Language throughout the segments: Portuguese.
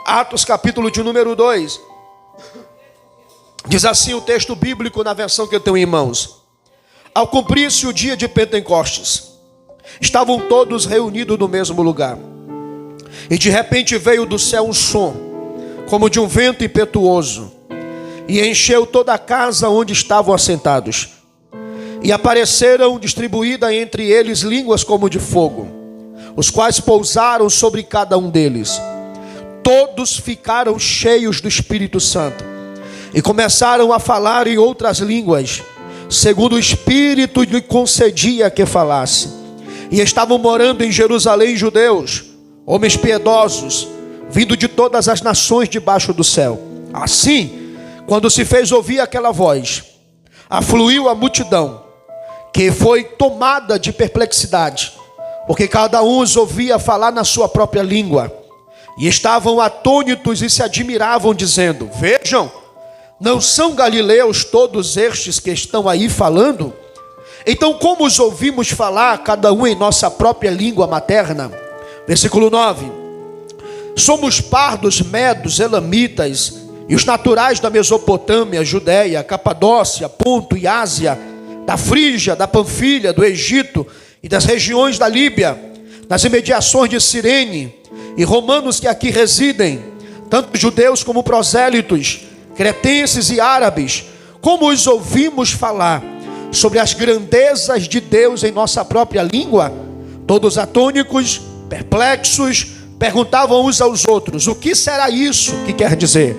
Atos capítulo de número 2. Diz assim o texto bíblico na versão que eu tenho em mãos. Ao cumprir-se o dia de Pentecostes, estavam todos reunidos no mesmo lugar. E de repente veio do céu um som, como de um vento impetuoso, e encheu toda a casa onde estavam assentados. E apareceram distribuídas entre eles línguas como de fogo, os quais pousaram sobre cada um deles. Todos ficaram cheios do Espírito Santo e começaram a falar em outras línguas, segundo o Espírito lhe concedia que falasse. E estavam morando em Jerusalém judeus, homens piedosos, vindo de todas as nações debaixo do céu. Assim, quando se fez ouvir aquela voz, afluiu a multidão, que foi tomada de perplexidade, porque cada um os ouvia falar na sua própria língua. E estavam atônitos e se admiravam, dizendo: vejam, não são galileus todos estes que estão aí falando? Então como os ouvimos falar, cada um em nossa própria língua materna? Versículo 9. Somos pardos, medos, elamitas, e os naturais da Mesopotâmia, Judéia, Capadócia, Ponto e Ásia, da Frígia, da Panfilha, do Egito e das regiões da Líbia, nas imediações de Cirene, e romanos que aqui residem, tanto judeus como prosélitos, cretenses e árabes, como os ouvimos falar sobre as grandezas de Deus em nossa própria língua? Todos atônicos, perplexos, perguntavam uns aos outros: o que será isso que quer dizer?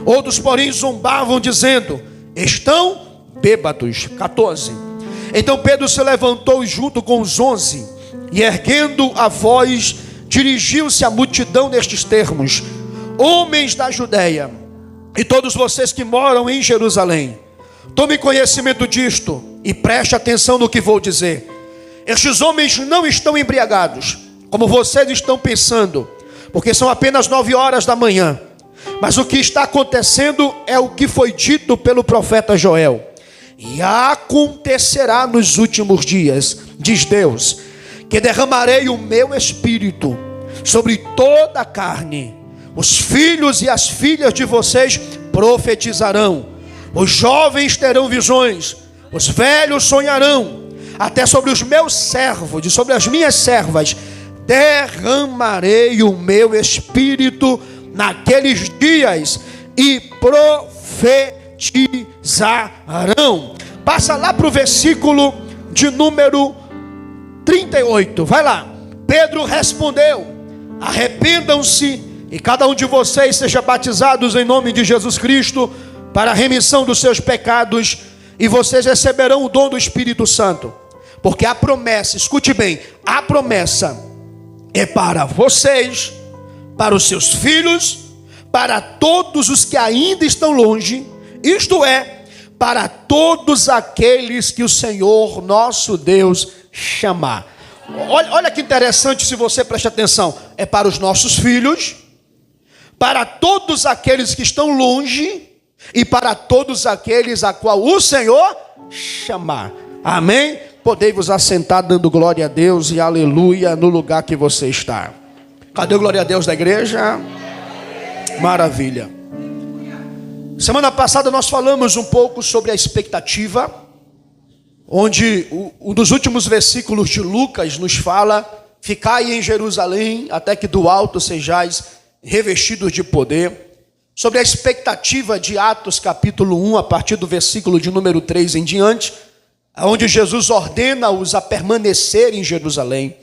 Outros, porém, zombavam, dizendo: estão bêbados. 14. Então Pedro se levantou junto com os 11 e, erguendo a voz, dirigiu-se à multidão nestes termos: homens da Judéia, e todos vocês que moram em Jerusalém, tome conhecimento disto e preste atenção no que vou dizer. Estes homens não estão embriagados, como vocês estão pensando, porque são apenas 9 horas da manhã. Mas o que está acontecendo é o que foi dito pelo profeta Joel. E acontecerá nos últimos dias, diz Deus, que derramarei o meu espírito sobre toda a carne. Os filhos e as filhas de vocês profetizarão, os jovens terão visões, os velhos sonharão. Até sobre os meus servos e sobre as minhas servas derramarei o meu espírito naqueles dias, e profetizarão. Passa lá para o versículo de número 38, vai lá. Pedro respondeu: arrependam-se e cada um de vocês seja batizados em nome de Jesus Cristo para a remissão dos seus pecados, e vocês receberão o dom do Espírito Santo. Porque a promessa, escute bem, a promessa é para vocês, para os seus filhos, para todos os que ainda estão longe, isto é, para todos aqueles que o Senhor nosso Deus chamar. Olha que interessante, se você presta atenção. É para os nossos filhos, para todos aqueles que estão longe, e para todos aqueles a qual o Senhor chamar. Amém? Podei-vos assentar dando glória a Deus e aleluia no lugar que você está. Cadê o glória a Deus da igreja? Maravilha. Semana passada nós falamos um pouco sobre a expectativa, onde um dos últimos versículos de Lucas nos fala: ficai em Jerusalém até que do alto sejais revestidos de poder. Sobre a expectativa de Atos capítulo 1, a partir do versículo de número 3 em diante, onde Jesus ordena-os a permanecer em Jerusalém,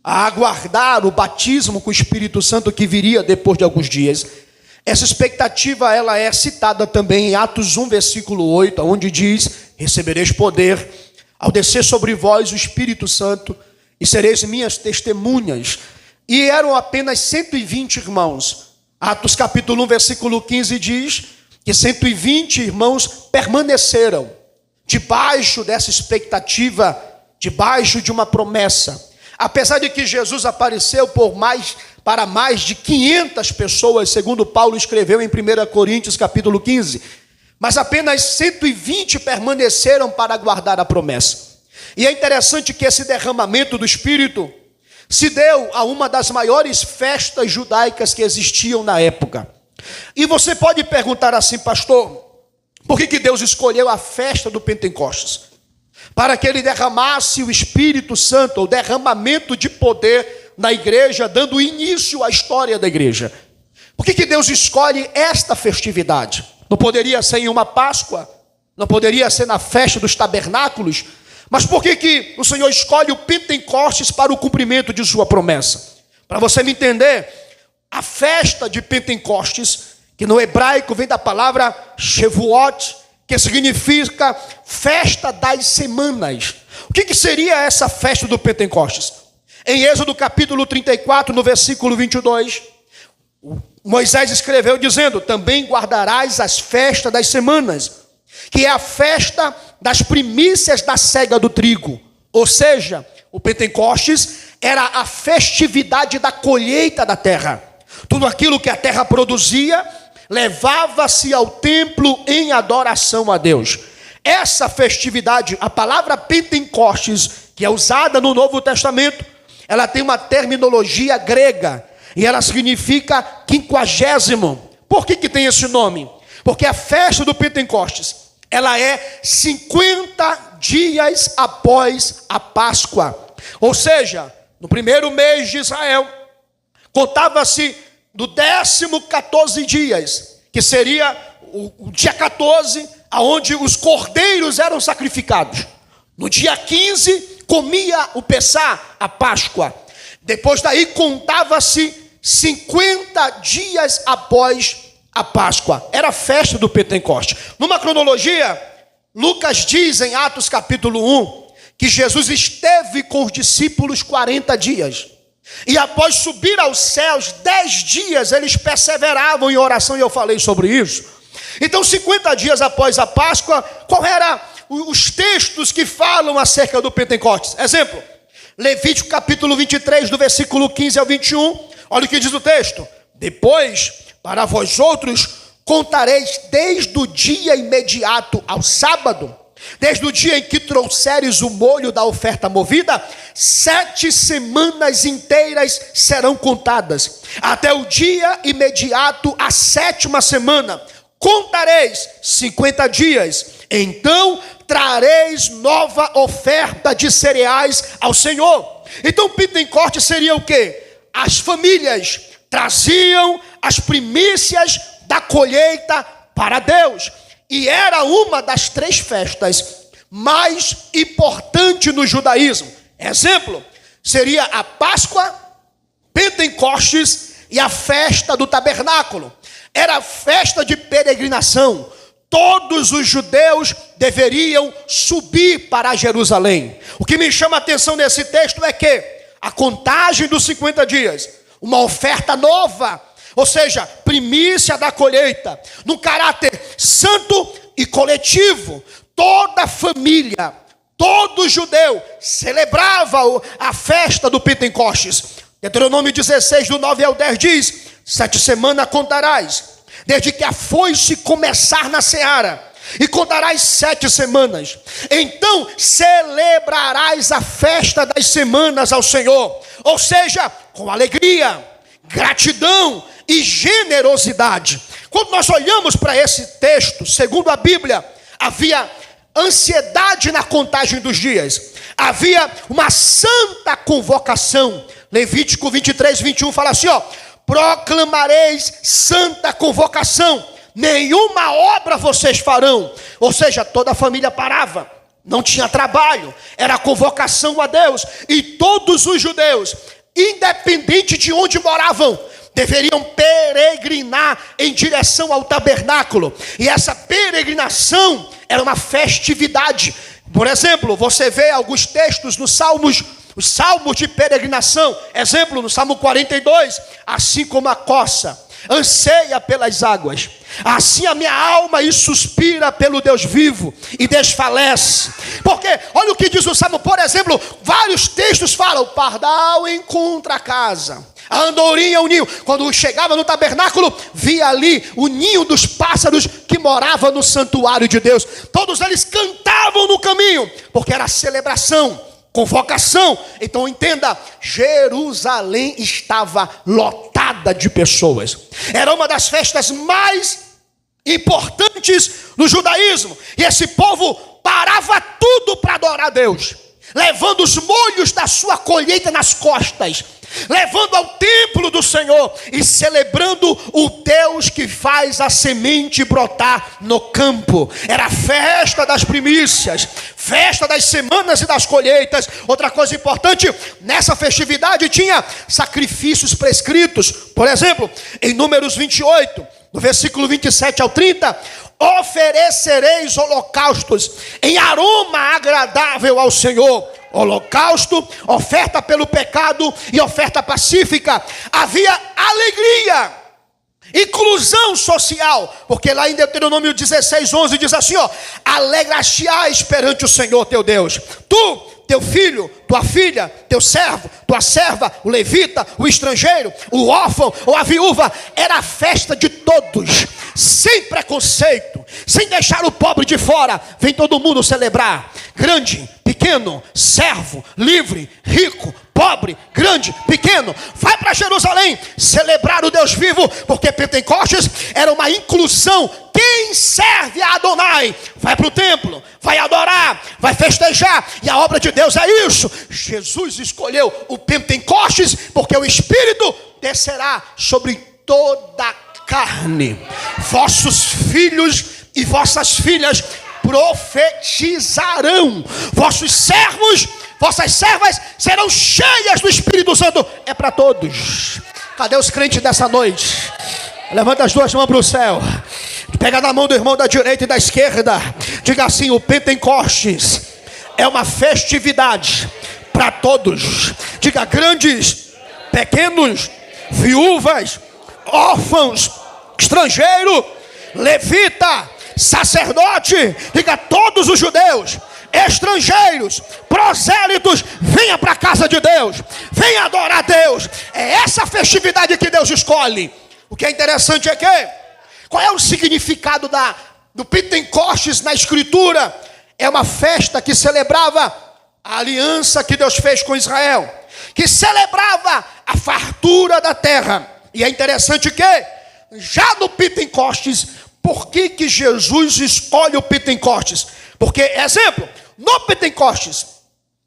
a aguardar o batismo com o Espírito Santo que viria depois de alguns dias. Essa expectativa ela é citada também em Atos 1, versículo 8, onde diz: recebereis poder ao descer sobre vós o Espírito Santo, e sereis minhas testemunhas. E eram apenas 120 irmãos. Atos capítulo 1, versículo 15 diz que 120 irmãos permaneceram debaixo dessa expectativa, debaixo de uma promessa. Apesar de que Jesus apareceu para mais de 500 pessoas, segundo Paulo escreveu em 1 Coríntios capítulo 15, mas apenas 120 permaneceram para aguardar a promessa. E é interessante que esse derramamento do Espírito se deu a uma das maiores festas judaicas que existiam na época. E você pode perguntar assim, pastor, por que Deus escolheu a festa do Pentecostes? Para que ele derramasse o Espírito Santo, o derramamento de poder na igreja, dando início à história da igreja. Por que Deus escolhe esta festividade? Não poderia ser em uma Páscoa? Não poderia ser na festa dos tabernáculos? Mas por que o Senhor escolhe o Pentecostes para o cumprimento de sua promessa? Para você me entender, a festa de Pentecostes, que no hebraico vem da palavra Shavuot, que significa festa das semanas. O que seria essa festa do Pentecostes? Em Êxodo capítulo 34, no versículo 22, Moisés escreveu dizendo: também guardarás as festas das semanas, que é a festa das primícias da cega do trigo. Ou seja, o Pentecostes era a festividade da colheita da terra. Tudo aquilo que a terra produzia levava-se ao templo em adoração a Deus. Essa festividade, a palavra Pentecostes, que é usada no Novo Testamento, ela tem uma terminologia grega e ela significa 50º. Por que tem esse nome? Porque a festa do Pentecostes, ela é 50 dias após a Páscoa. Ou seja, no primeiro mês de Israel, contava-se do 14 dias, que seria o dia 14, aonde os cordeiros eram sacrificados. No dia 15, comia o Pessá, a Páscoa. Depois daí, contava-se 50 dias após a Páscoa. Era a festa do Pentecostes. Numa cronologia, Lucas diz em Atos capítulo 1, que Jesus esteve com os discípulos 40 dias. E após subir aos céus, 10 dias eles perseveravam em oração, e eu falei sobre isso. Então, 50 dias após a Páscoa, qual era os textos que falam acerca do Pentecostes? Exemplo, Levítico capítulo 23, do versículo 15 ao 21, olha o que diz o texto: depois, para vós outros, contareis desde o dia imediato ao sábado, desde o dia em que trouxeres o molho da oferta movida, 7 semanas inteiras serão contadas. Até o dia imediato à 7ª semana, contareis 50 dias. Então trareis nova oferta de cereais ao Senhor. Então Pentecostes seria o quê? As famílias traziam as primícias da colheita para Deus. E era uma das 3 festas mais importantes no judaísmo. Exemplo, seria a Páscoa, Pentecostes e a festa do tabernáculo. Era a festa de peregrinação. Todos os judeus deveriam subir para Jerusalém. O que me chama a atenção nesse texto é que a contagem dos 50 dias, uma oferta nova, ou seja, primícia da colheita, no caráter santo e coletivo. Toda a família, todo judeu celebrava a festa do Pentecostes. Deuteronômio 16, do 9 ao 10 diz: 7 semanas contarás, desde que a foice começar na seara, e contarás 7 semanas. Então celebrarás a festa das semanas ao Senhor, ou seja, com alegria, gratidão e generosidade. Quando nós olhamos para esse texto, segundo a Bíblia, havia ansiedade na contagem dos dias, havia uma santa convocação. Levítico 23, 21 fala assim, proclamareis santa convocação, nenhuma obra vocês farão. Ou seja, toda a família parava, não tinha trabalho, era convocação a Deus. E todos os judeus, independente de onde moravam, deveriam peregrinar em direção ao tabernáculo. E essa peregrinação era uma festividade. Por exemplo, você vê alguns textos nos Salmos, os salmos de peregrinação. Exemplo, no Salmo 42, assim como a coça anseia pelas águas, assim a minha alma e suspira pelo Deus vivo e desfalece. Porque olha o que diz o Salmo, por exemplo, vários textos falam: o pardal encontra a casa, a andorinha o ninho. Quando chegava no tabernáculo, via ali o ninho dos pássaros que morava no santuário de Deus. Todos eles cantavam no caminho, porque era celebração, convocação. Então entenda, Jerusalém estava lotada de pessoas. Era uma das festas mais importantes no judaísmo. E esse povo parava tudo para adorar a Deus, levando os molhos da sua colheita nas costas, levando ao templo do Senhor e celebrando o Deus que faz a semente brotar no campo. Era a festa das primícias, festa das semanas e das colheitas. Outra coisa importante, nessa festividade tinha sacrifícios prescritos. Por exemplo, em Números 28, no versículo 27 ao 30, oferecereis holocaustos em aroma agradável ao Senhor. Holocausto, oferta pelo pecado e oferta pacífica. Havia alegria, inclusão social, porque lá em Deuteronômio 16:11 diz assim, alegra-te-ás perante o Senhor teu Deus, tu, teu filho, tua filha, teu servo, tua serva, o levita, o estrangeiro, o órfão ou a viúva. Era a festa de todos, sem preconceito, sem deixar o pobre de fora. Vem todo mundo celebrar, grande, pequeno, servo, livre, rico, pobre, grande, pequeno. Vai para Jerusalém celebrar o Deus vivo, porque Pentecostes era uma inclusão. Quem serve a Adonai vai para o templo, vai adorar, vai festejar, e a obra de Deus é isso. Jesus escolheu o Pentecostes porque o Espírito descerá sobre toda a carne. Vossos filhos e vossas filhas profetizarão, vossos servos, vossas servas serão cheias do Espírito Santo. É para todos. Cadê os crentes dessa noite? Levanta as duas mãos para o céu, pega na mão do irmão da direita e da esquerda, diga assim: o Pentecostes é uma festividade para todos. Diga: grandes, pequenos, viúvas, órfãos, estrangeiro, levita, sacerdote. Diga: todos os judeus, estrangeiros, prosélitos, venha para a casa de Deus, venha adorar a Deus. É essa festividade que Deus escolhe. O que é interessante é que, qual é o significado do Pentecostes na Escritura? É uma festa que celebrava a aliança que Deus fez com Israel, que celebrava a fartura da terra. E é interessante que, já no Pentecostes, por que Jesus escolhe o Pentecostes? Porque, exemplo, no Pentecostes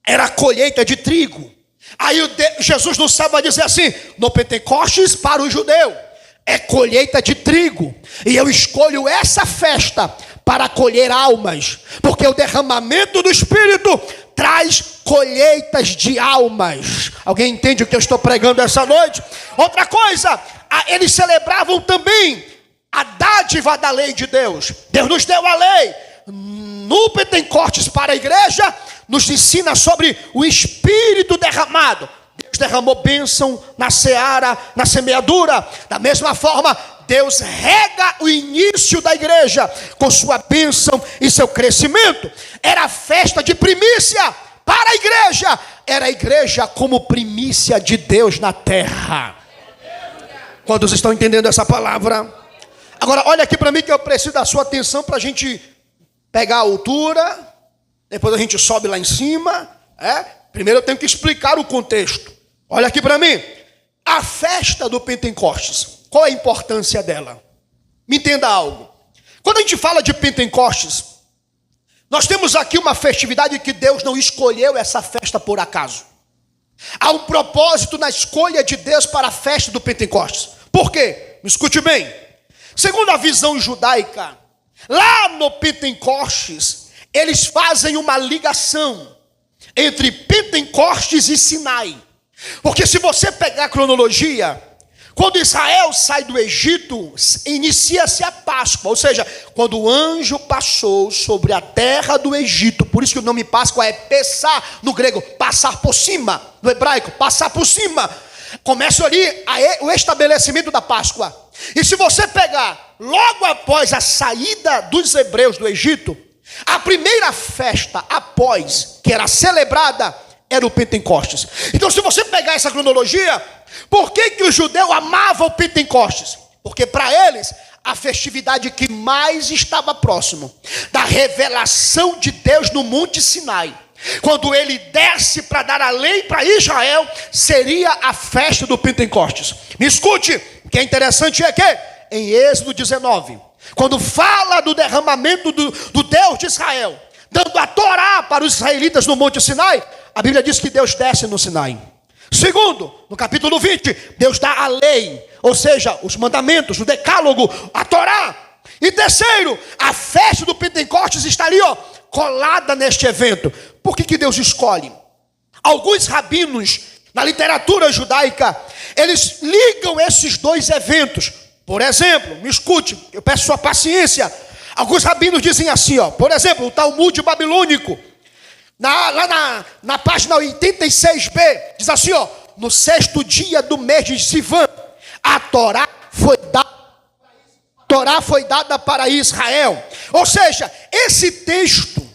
era a colheita de trigo. Aí Jesus no céu vai dizer assim: no Pentecostes, para o judeu é colheita de trigo, e eu escolho essa festa para colher almas, porque o derramamento do Espírito traz colheitas de almas. Alguém entende o que eu estou pregando essa noite? Outra coisa, eles celebravam também a dádiva da lei de Deus. Deus nos deu a lei. No Pentecostes, para a igreja, nos ensina sobre o Espírito derramado. Deus derramou bênção na seara, na semeadura. Da mesma forma, Deus rega o início da igreja com sua bênção e seu crescimento. Era a festa de primícia para a igreja. Era a igreja como primícia de Deus na terra. Quantos estão entendendo essa palavra? Agora, olha aqui para mim, que eu preciso da sua atenção para a gente pegar a altura. Depois a gente sobe lá em cima. Primeiro eu tenho que explicar o contexto. Olha aqui para mim. A festa do Pentecostes, qual é a importância dela? Me entenda algo. Quando a gente fala de Pentecostes, nós temos aqui uma festividade que Deus não escolheu essa festa por acaso. Há um propósito na escolha de Deus para a festa do Pentecostes. Por quê? Me escute bem. Segundo a visão judaica, lá no Pentecostes, eles fazem uma ligação entre Pentecostes e Sinai. Porque se você pegar a cronologia, quando Israel sai do Egito, inicia-se a Páscoa. Ou seja, quando o anjo passou sobre a terra do Egito. Por isso que o nome Páscoa é Pessá no grego, passar por cima. No hebraico, passar por cima. Começa ali o estabelecimento da Páscoa. E se você pegar logo após a saída dos hebreus do Egito, a primeira festa após que era celebrada era o Pentecostes. Então, se você pegar essa cronologia, por que o judeu amava o Pentecostes? Porque para eles, a festividade que mais estava próximo da revelação de Deus no Monte Sinai quando ele desce para dar a lei para Israel, seria a festa do Pentecostes. Me escute, o que é interessante é que em Êxodo 19, quando fala do derramamento do Deus de Israel, dando a Torá para os israelitas no Monte Sinai, a Bíblia diz que Deus desce no Sinai. Segundo, no capítulo 20, Deus dá a lei, ou seja, os mandamentos, o decálogo, a Torá. E terceiro, a festa do Pentecostes estaria colada neste evento. Por que Deus escolhe? Alguns rabinos na literatura judaica, eles ligam esses dois eventos. Por exemplo, me escute, eu peço sua paciência. Alguns rabinos dizem assim, por exemplo, o Talmud babilônico, lá na página 86b, diz assim, no 6º dia do mês de Sivan, a Torá foi dada para Israel. Ou seja, esse texto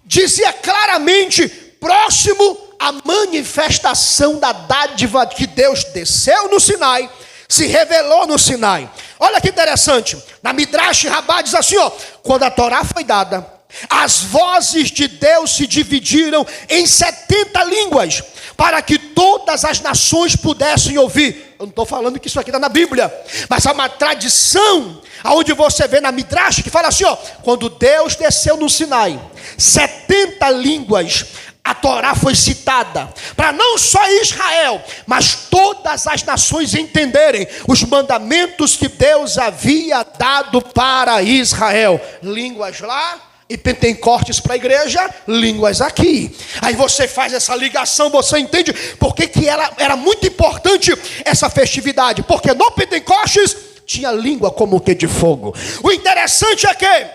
dizia claramente, próximo à manifestação da dádiva que Deus desceu no Sinai, se revelou no Sinai. Olha que interessante, na Midrash Rabbah diz assim, quando a Torá foi dada, as vozes de Deus se dividiram em 70 línguas, para que todas as nações pudessem ouvir. Eu não estou falando que isso aqui está na Bíblia, mas há uma tradição, onde você vê na Midrash, que fala assim, quando Deus desceu no Sinai, 70 línguas, a Torá foi citada, para não só Israel, mas todas as nações entenderem os mandamentos que Deus havia dado para Israel. Línguas lá, e Pentecostes para a igreja, línguas aqui. Aí você faz essa ligação, você entende por que ela era muito importante essa festividade. Porque no Pentecostes tinha língua como que de fogo. O interessante é que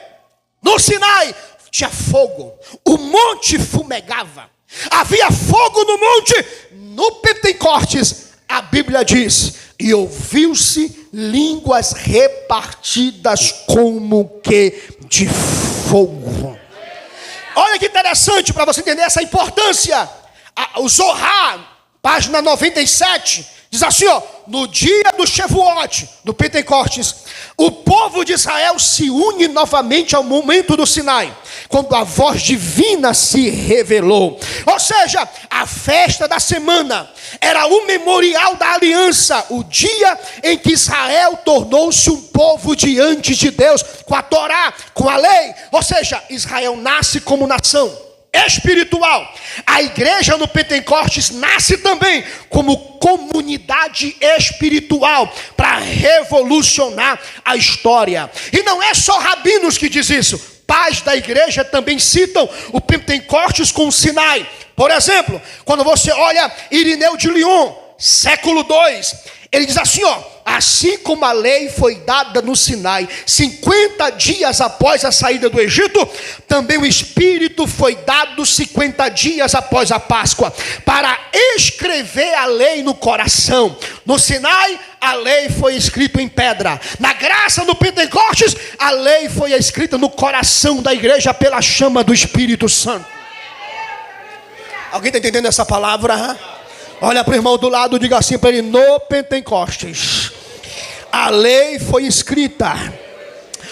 no Sinai tinha fogo, o monte fumegava, havia fogo no monte. No Pentecostes a Bíblia diz, e ouviu-se línguas repartidas como que de fogo. Olha que interessante para você entender essa importância. O Zohar, página 97, diz assim, no dia do Shavuot, do Pentecostes, o povo de Israel se une novamente ao momento do Sinai, quando a voz divina se revelou. Ou seja, a festa da semana era o memorial da aliança, o dia em que Israel tornou-se um povo diante de Deus, com a Torá, com a lei. Ou seja, Israel nasce como nação espiritual. A igreja no Pentecostes nasce também como comunidade espiritual para revolucionar a história. E não é só rabinos que diz isso. Pais da igreja também citam o Pentecostes com o Sinai. Por exemplo, quando você olha Irineu de Lyon, século II, ele diz assim, assim como a lei foi dada no Sinai 50 dias após a saída do Egito, também o Espírito foi dado 50 dias após a Páscoa, para escrever a lei no coração. No Sinai, a lei foi escrita em pedra. Na graça do Pentecostes, a lei foi escrita no coração da igreja pela chama do Espírito Santo. Alguém está entendendo essa palavra? Olha para o irmão do lado e diga assim para ele, no Pentecostes, a lei foi escrita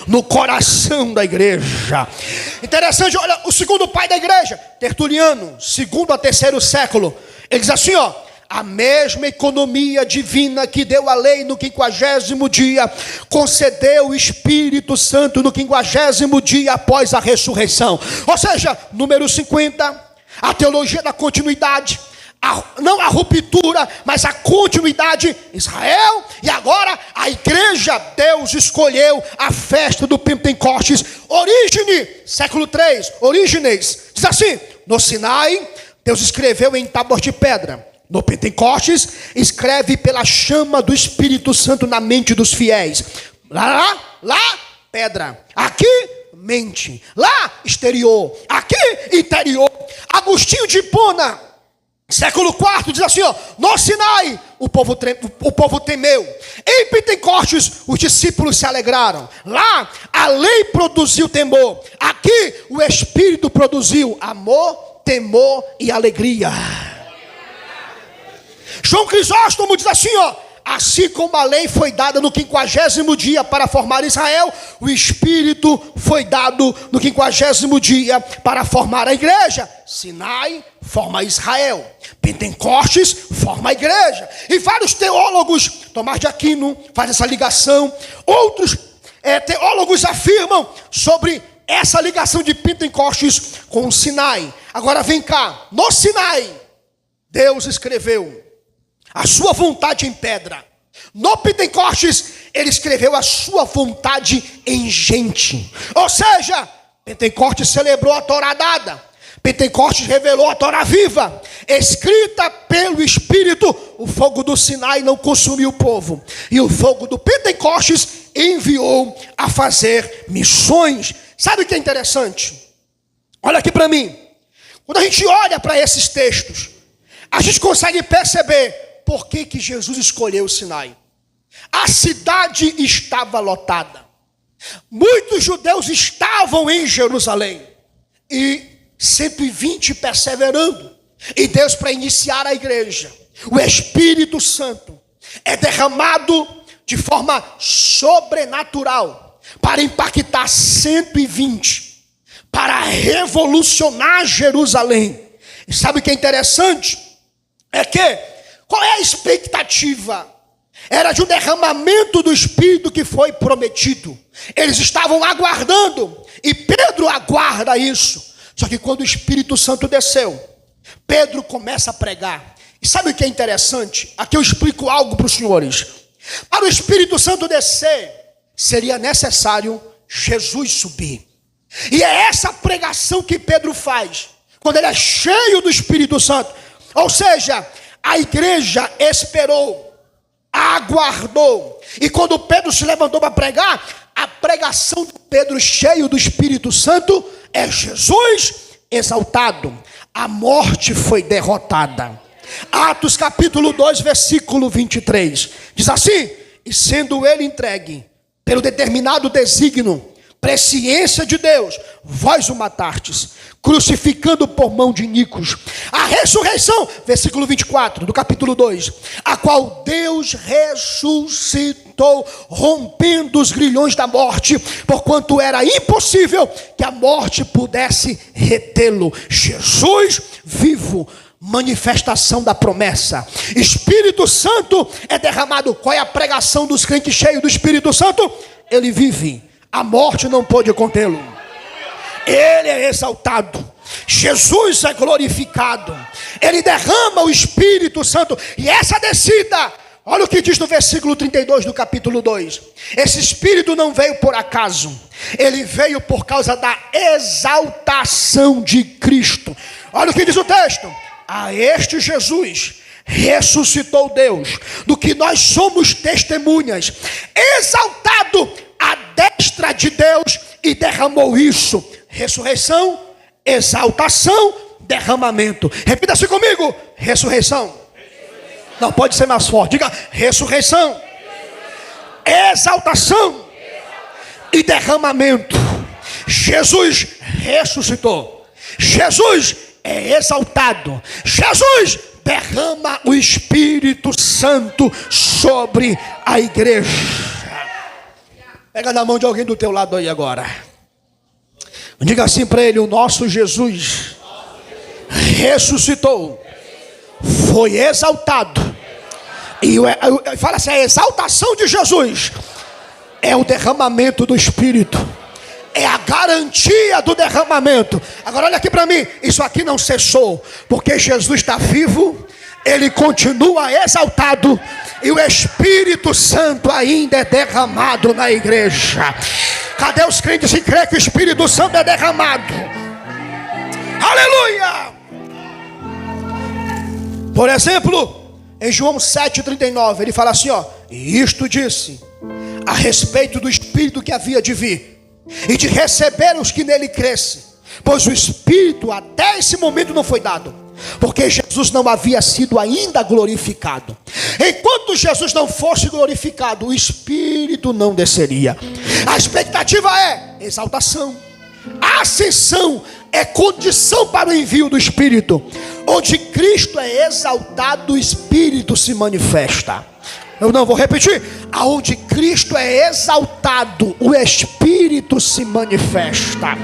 no coração da igreja. Interessante, olha, o segundo pai da igreja, Tertuliano, 2º a 3º século, ele diz assim, a mesma economia divina que deu a lei no 50º dia, concedeu o Espírito Santo no 50º dia após a ressurreição. Ou seja, número 50, a teologia da continuidade, não a ruptura, mas a continuidade. Israel, e agora a igreja, Deus escolheu a festa do Pentecostes. Orígenes, século III, Orígenes, diz assim, no Sinai, Deus escreveu em tábuas de pedra. No Pentecostes, escreve pela chama do Espírito Santo na mente dos fiéis. Lá, pedra. Aqui, mente. Lá, exterior. Aqui, interior. Agostinho de Hipona, século IV, diz assim, no Sinai, o povo temeu. Em Pentecostes, os discípulos se alegraram. Lá, a lei produziu temor. Aqui, o Espírito produziu amor, temor e alegria. João Crisóstomo diz assim, assim como a lei foi dada no 50º dia para formar Israel, o Espírito foi dado no 50º dia para formar a igreja. Sinai forma Israel, Pentecostes forma a igreja. E vários teólogos, Tomás de Aquino faz essa ligação, outros teólogos afirmam sobre essa ligação de Pentecostes com o Sinai. Agora vem cá, no Sinai, Deus escreveu a sua vontade em pedra. No Pentecostes, ele escreveu a sua vontade em gente. Ou seja, Pentecostes celebrou a Torá dada. Pentecostes revelou a Torá viva, escrita pelo Espírito. O fogo do Sinai não consumiu o povo, e o fogo do Pentecostes enviou a fazer missões. Sabe o que é interessante? Olha aqui para mim. Quando a gente olha para esses textos, a gente consegue perceber por que Jesus escolheu o Sinai. A cidade estava lotada. Muitos judeus estavam em Jerusalém. E 120 perseverando. E Deus, para iniciar a igreja, o Espírito Santo é derramado de forma sobrenatural para impactar 120, para revolucionar Jerusalém. E sabe o que é interessante? É que, qual é a expectativa? Era de um derramamento do Espírito que foi prometido. Eles estavam aguardando, e Pedro aguarda isso. Só que quando o Espírito Santo desceu, Pedro começa a pregar. E sabe o que é interessante? Aqui eu explico algo para os senhores. Para o Espírito Santo descer, seria necessário Jesus subir. E é essa pregação que Pedro faz, quando ele é cheio do Espírito Santo. Ou seja, a igreja esperou, aguardou. E quando Pedro se levantou para pregar, a pregação de Pedro cheio do Espírito Santo é Jesus exaltado. A morte foi derrotada. Atos capítulo 2, versículo 23. Diz assim: e sendo ele entregue pelo determinado desígnio, presciência de Deus, vós o matastes, crucificando por mão de iníquos. A ressurreição, versículo 24 do capítulo 2, a qual Deus ressuscitou, rompendo os grilhões da morte, porquanto era impossível que a morte pudesse retê-lo. Jesus vivo, manifestação da promessa. Espírito Santo é derramado. Qual é a pregação dos crentes cheios do Espírito Santo? Ele vive, a morte não pôde contê-lo. Ele é exaltado, Jesus é glorificado, ele derrama o Espírito Santo. E essa descida, olha o que diz no versículo 32 do capítulo 2. Esse Espírito não veio por acaso, ele veio por causa da exaltação de Cristo. Olha o que diz o texto: a este Jesus ressuscitou Deus, do que nós somos testemunhas, exaltado à destra de Deus, e derramou isso. Ressurreição, exaltação, derramamento. Repita-se comigo: ressurreição. Não, pode ser mais forte. Diga: ressurreição, exaltação e derramamento. Jesus ressuscitou, Jesus é exaltado, Jesus derrama o Espírito Santo sobre a igreja. Pega na mão de alguém do teu lado aí agora. Diga assim para ele: o nosso Jesus ressuscitou, foi exaltado. E fala assim: a exaltação de Jesus é o derramamento do Espírito, é a garantia do derramamento. Agora olha aqui para mim, isso aqui não cessou, porque Jesus está vivo, ele continua exaltado, e o Espírito Santo ainda é derramado na igreja. Cadê os crentes que creem que o Espírito Santo é derramado? Aleluia! Por exemplo, em João 7,39, ele fala assim, ó: e isto disse a respeito do Espírito que havia de vir, e de receber os que nele crescem, pois o Espírito até esse momento não foi dado, porque Jesus não havia sido ainda glorificado. Enquanto Jesus não fosse glorificado, o Espírito não desceria. A expectativa é exaltação. A ascensão é condição para o envio do Espírito. Onde Cristo é exaltado, o Espírito se manifesta. Eu não vou repetir. Aonde Cristo é exaltado, o Espírito se manifesta.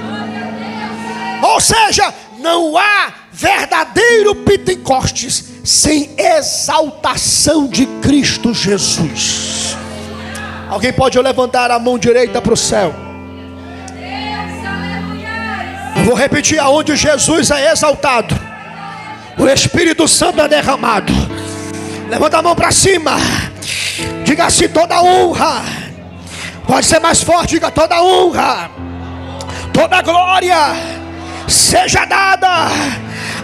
Ou seja, não há verdadeiro Pentecostes sem exaltação de Cristo Jesus. Alguém pode levantar a mão direita para o céu? Eu vou repetir: aonde Jesus é exaltado, o Espírito Santo é derramado. Levanta a mão para cima. Diga assim: toda honra. Pode ser mais forte, diga: toda honra, toda glória seja dada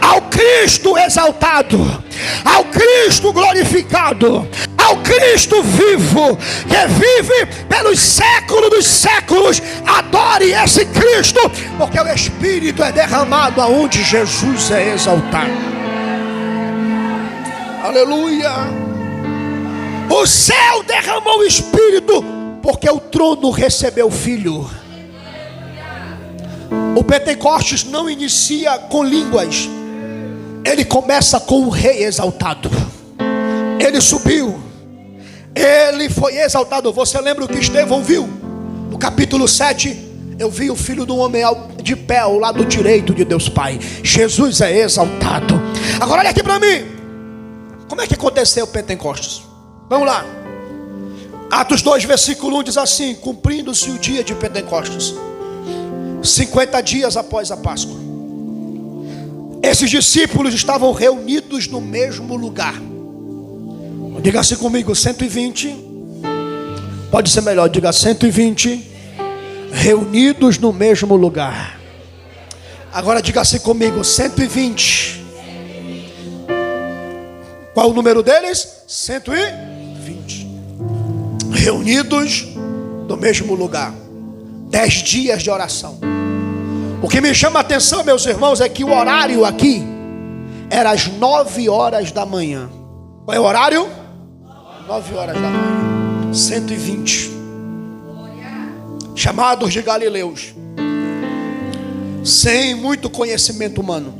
ao Cristo exaltado, ao Cristo glorificado, ao Cristo vivo, que vive pelos séculos dos séculos. Adore esse Cristo, porque o Espírito é derramado aonde Jesus é exaltado. Aleluia. O céu derramou o Espírito, porque o trono recebeu o Filho. O Pentecostes não inicia com línguas, ele começa com o Rei exaltado. Ele subiu, ele foi exaltado. Você lembra o que Estevão viu? No capítulo 7, eu vi o Filho do Homem de pé ao lado direito de Deus Pai. Jesus é exaltado. Agora olha aqui para mim. Como é que aconteceu o Pentecostes? Vamos lá. Atos 2, versículo 1 diz assim: cumprindo-se o dia de Pentecostes, 50 dias após a Páscoa, esses discípulos estavam reunidos no mesmo lugar. Diga assim comigo: 120. Pode ser melhor, diga 120. Reunidos no mesmo lugar. Agora diga assim comigo: 120. Qual o número deles? 120. Reunidos no mesmo lugar. 10 dias de oração. O que me chama a atenção, meus irmãos, é que o horário aqui era às 9 horas da manhã. Qual é o horário? 9 horas da manhã. 120. Chamados de galileus, sem muito conhecimento humano,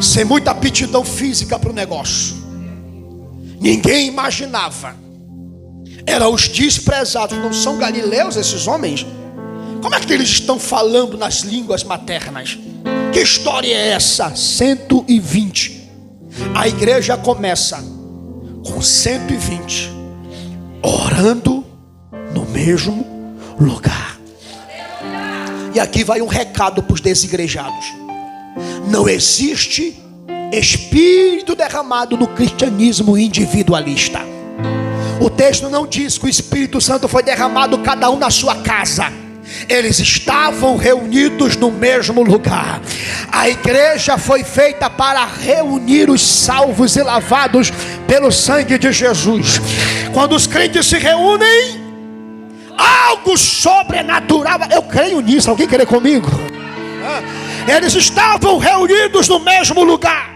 sem muita aptidão física para o negócio. Ninguém imaginava. Eram os desprezados. Não são galileus esses homens? Como é que eles estão falando nas línguas maternas? Que história é essa? 120. A igreja começa com 120 orando no mesmo lugar. E aqui vai um recado para os desigrejados: não existe espírito derramado no cristianismo individualista. O texto não diz que o Espírito Santo foi derramado cada um na sua casa. Eles estavam reunidos no mesmo lugar. A igreja foi feita para reunir os salvos e lavados pelo sangue de Jesus. Quando os crentes se reúnem, algo sobrenatural, eu creio nisso. Alguém crê comigo? Eles estavam reunidos no mesmo lugar.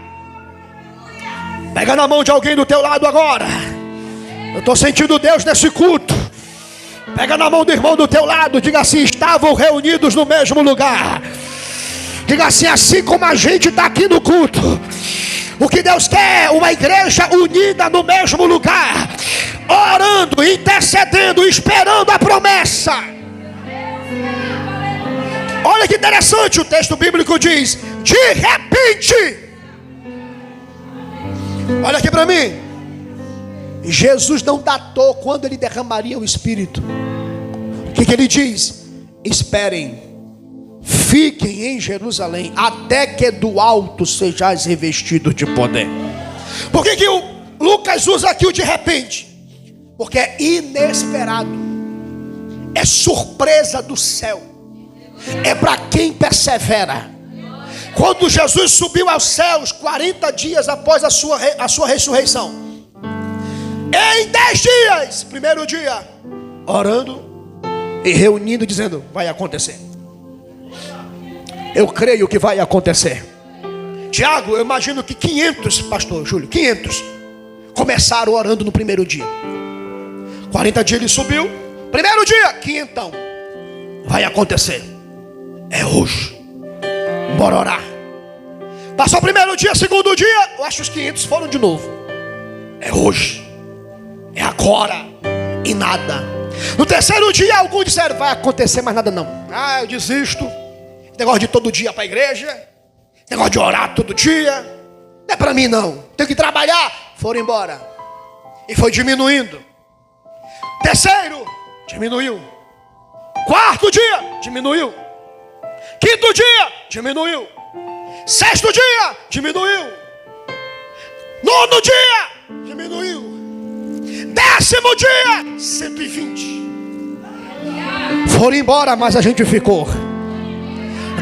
Pega na mão de alguém do teu lado agora. Eu estou sentindo Deus nesse culto. Pega na mão do irmão do teu lado. Diga assim: estavam reunidos no mesmo lugar. Diga assim: assim como a gente está aqui no culto. O que Deus quer é uma igreja unida no mesmo lugar, orando, intercedendo, esperando a promessa. Olha que interessante, o texto bíblico diz: de repente. Olha aqui para mim. Jesus não datou quando ele derramaria o Espírito. O que ele diz? Esperem, fiquem em Jerusalém, até que do alto sejais revestidos de poder. Por que o Lucas usa aqui o de repente? Porque é inesperado, é surpresa do céu, é para quem persevera. Quando Jesus subiu aos céus 40 dias após a sua ressurreição, em 10 dias, primeiro dia, orando e reunindo, dizendo: vai acontecer. Eu creio que vai acontecer. Tiago, eu imagino que 500, pastor Júlio, 500 começaram orando no primeiro dia. 40 dias ele subiu, primeiro dia, 500. Vai acontecer. É hoje. Bora orar. Passou o primeiro dia, segundo dia, eu acho que os 500 foram de novo. É hoje. É agora. E nada. No terceiro dia, alguns disseram: vai acontecer mais nada não. Ah, eu desisto. Negócio de todo dia para a igreja. Negócio de orar todo dia. Não é para mim não. Tenho que trabalhar. Foram embora. E foi diminuindo. Terceiro, diminuiu. Quarto dia, diminuiu. Quinto dia, diminuiu. Sexto dia, diminuiu. Nono dia, diminuiu. 10º dia, 120. Foram embora, mas a gente ficou.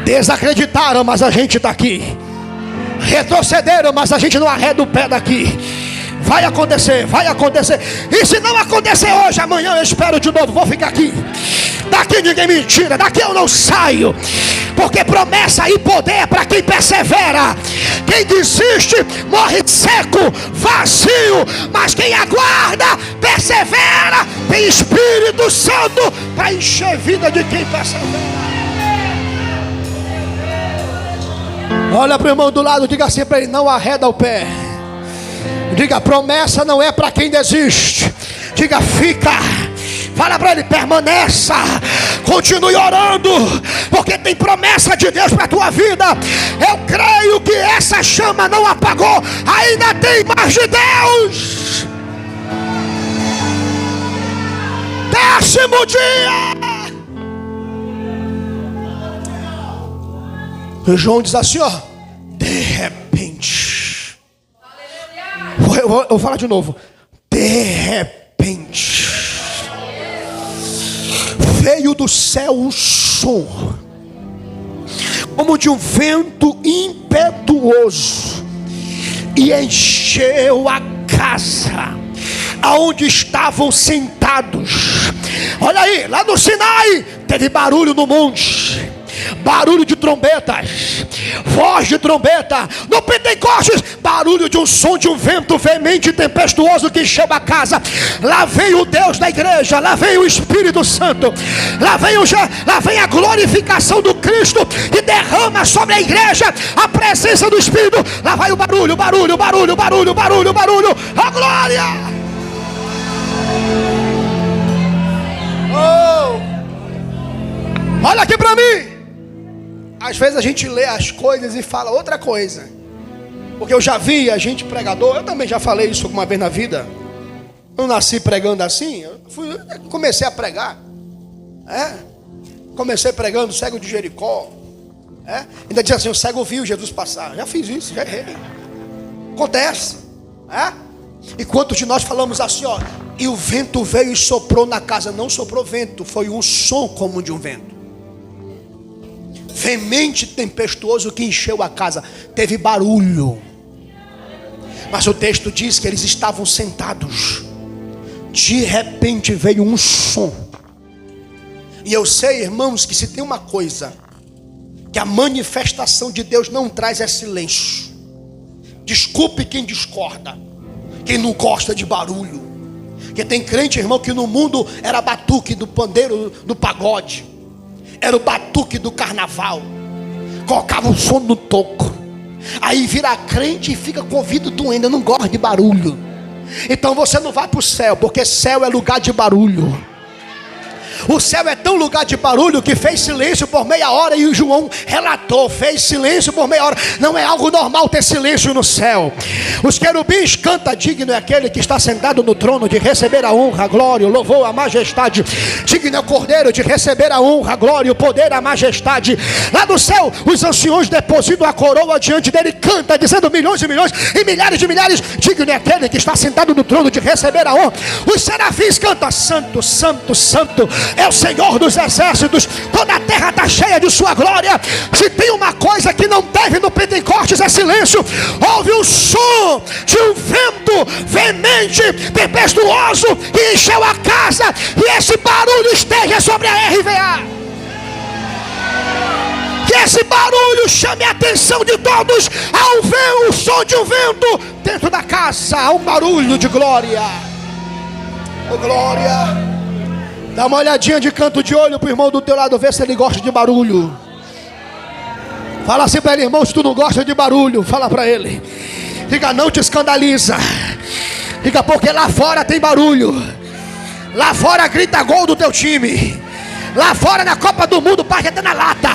Desacreditaram, mas a gente está aqui. Retrocederam, mas a gente não arreda o pé daqui. Vai acontecer, vai acontecer. E se não acontecer hoje, amanhã eu espero de novo. Vou ficar aqui. Daqui ninguém me tira, daqui eu não saio. Porque promessa e poder é para quem persevera. Quem desiste morre seco, vazio. Mas quem aguarda, persevera. Tem Espírito Santo para encher a vida de quem persevera. Olha para o irmão do lado, diga assim para ele: não arreda o pé. Diga: promessa não é para quem desiste. Diga: fica. Fala para ele: permaneça. Continue orando, porque tem promessa de Deus para a tua vida. Eu creio que essa chama não apagou. Ainda tem mais de Deus. 10º dia. E João diz assim, ó: de repente. Eu vou falar de novo. De repente veio do céu um som, como de um vento impetuoso, e encheu a casa aonde estavam sentados. Olha aí, lá no Sinai teve barulho no monte, barulho de trombetas, voz de trombeta. No Pentecostes, barulho de um som de um vento veemente e tempestuoso que encheu a casa. Lá vem o Deus da igreja, lá vem o Espírito Santo, lá vem a glorificação do Cristo que derrama sobre a igreja a presença do Espírito. Lá vai o barulho, barulho, barulho, barulho, barulho, barulho, a glória. Oh, olha aqui para mim. Às vezes a gente lê as coisas e fala outra coisa. Porque eu já vi a gente pregador, eu também já falei isso alguma vez na vida. Eu nasci pregando assim, comecei a pregar. Comecei pregando cego de Jericó. Ainda diz assim: o cego viu Jesus passar. Já fiz isso, já errei. Acontece. E quantos de nós falamos assim, ó: e o vento veio e soprou na casa. Não soprou vento, foi um som como de um vento veemente tempestuoso que encheu a casa. Teve barulho, mas o texto diz que eles estavam sentados. De repente veio um som. E eu sei, irmãos, que se tem uma coisa que a manifestação de Deus não traz, é silêncio. Desculpe quem discorda, quem não gosta de barulho. Porque tem crente, irmão, que no mundo era batuque do pandeiro, do pagode, era o batuque do carnaval, colocava o som no toco. Aí vira crente e fica com o ouvido doendo. Eu não gosto de barulho. Então você não vai para o céu, porque céu é lugar de barulho. O céu é tão lugar de barulho que fez silêncio por meia hora. E o João relatou, fez silêncio por meia hora. Não é algo normal ter silêncio no céu. Os querubins cantam: digno é aquele que está sentado no trono de receber a honra, a glória, o louvor, a majestade. Digno é o cordeiro de receber a honra, a glória, o poder, a majestade. Lá no céu, os anciões depositam a coroa diante dele, canta dizendo: milhões e milhões e milhares de milhares. Digno é aquele que está sentado no trono de receber a honra. Os serafins cantam: santo, santo, santo é o Senhor dos exércitos. Toda a terra está cheia de sua glória. Se tem uma coisa que não teve no Pentecostes, é silêncio. Houve um som de um vento veemente, tempestuoso, que encheu a casa. E esse barulho esteja sobre a RVA. Que esse barulho chame a atenção de todos. Ao ver o som de um vento dentro da casa, há um barulho de glória. Oh, glória. Dá uma olhadinha de canto de olho pro irmão do teu lado, ver se ele gosta de barulho. Fala assim para ele: irmão, se tu não gosta de barulho, fala para ele. Diga: não te escandaliza. Diga, porque lá fora tem barulho. Lá fora grita gol do teu time. Lá fora na Copa do Mundo, parte até na lata.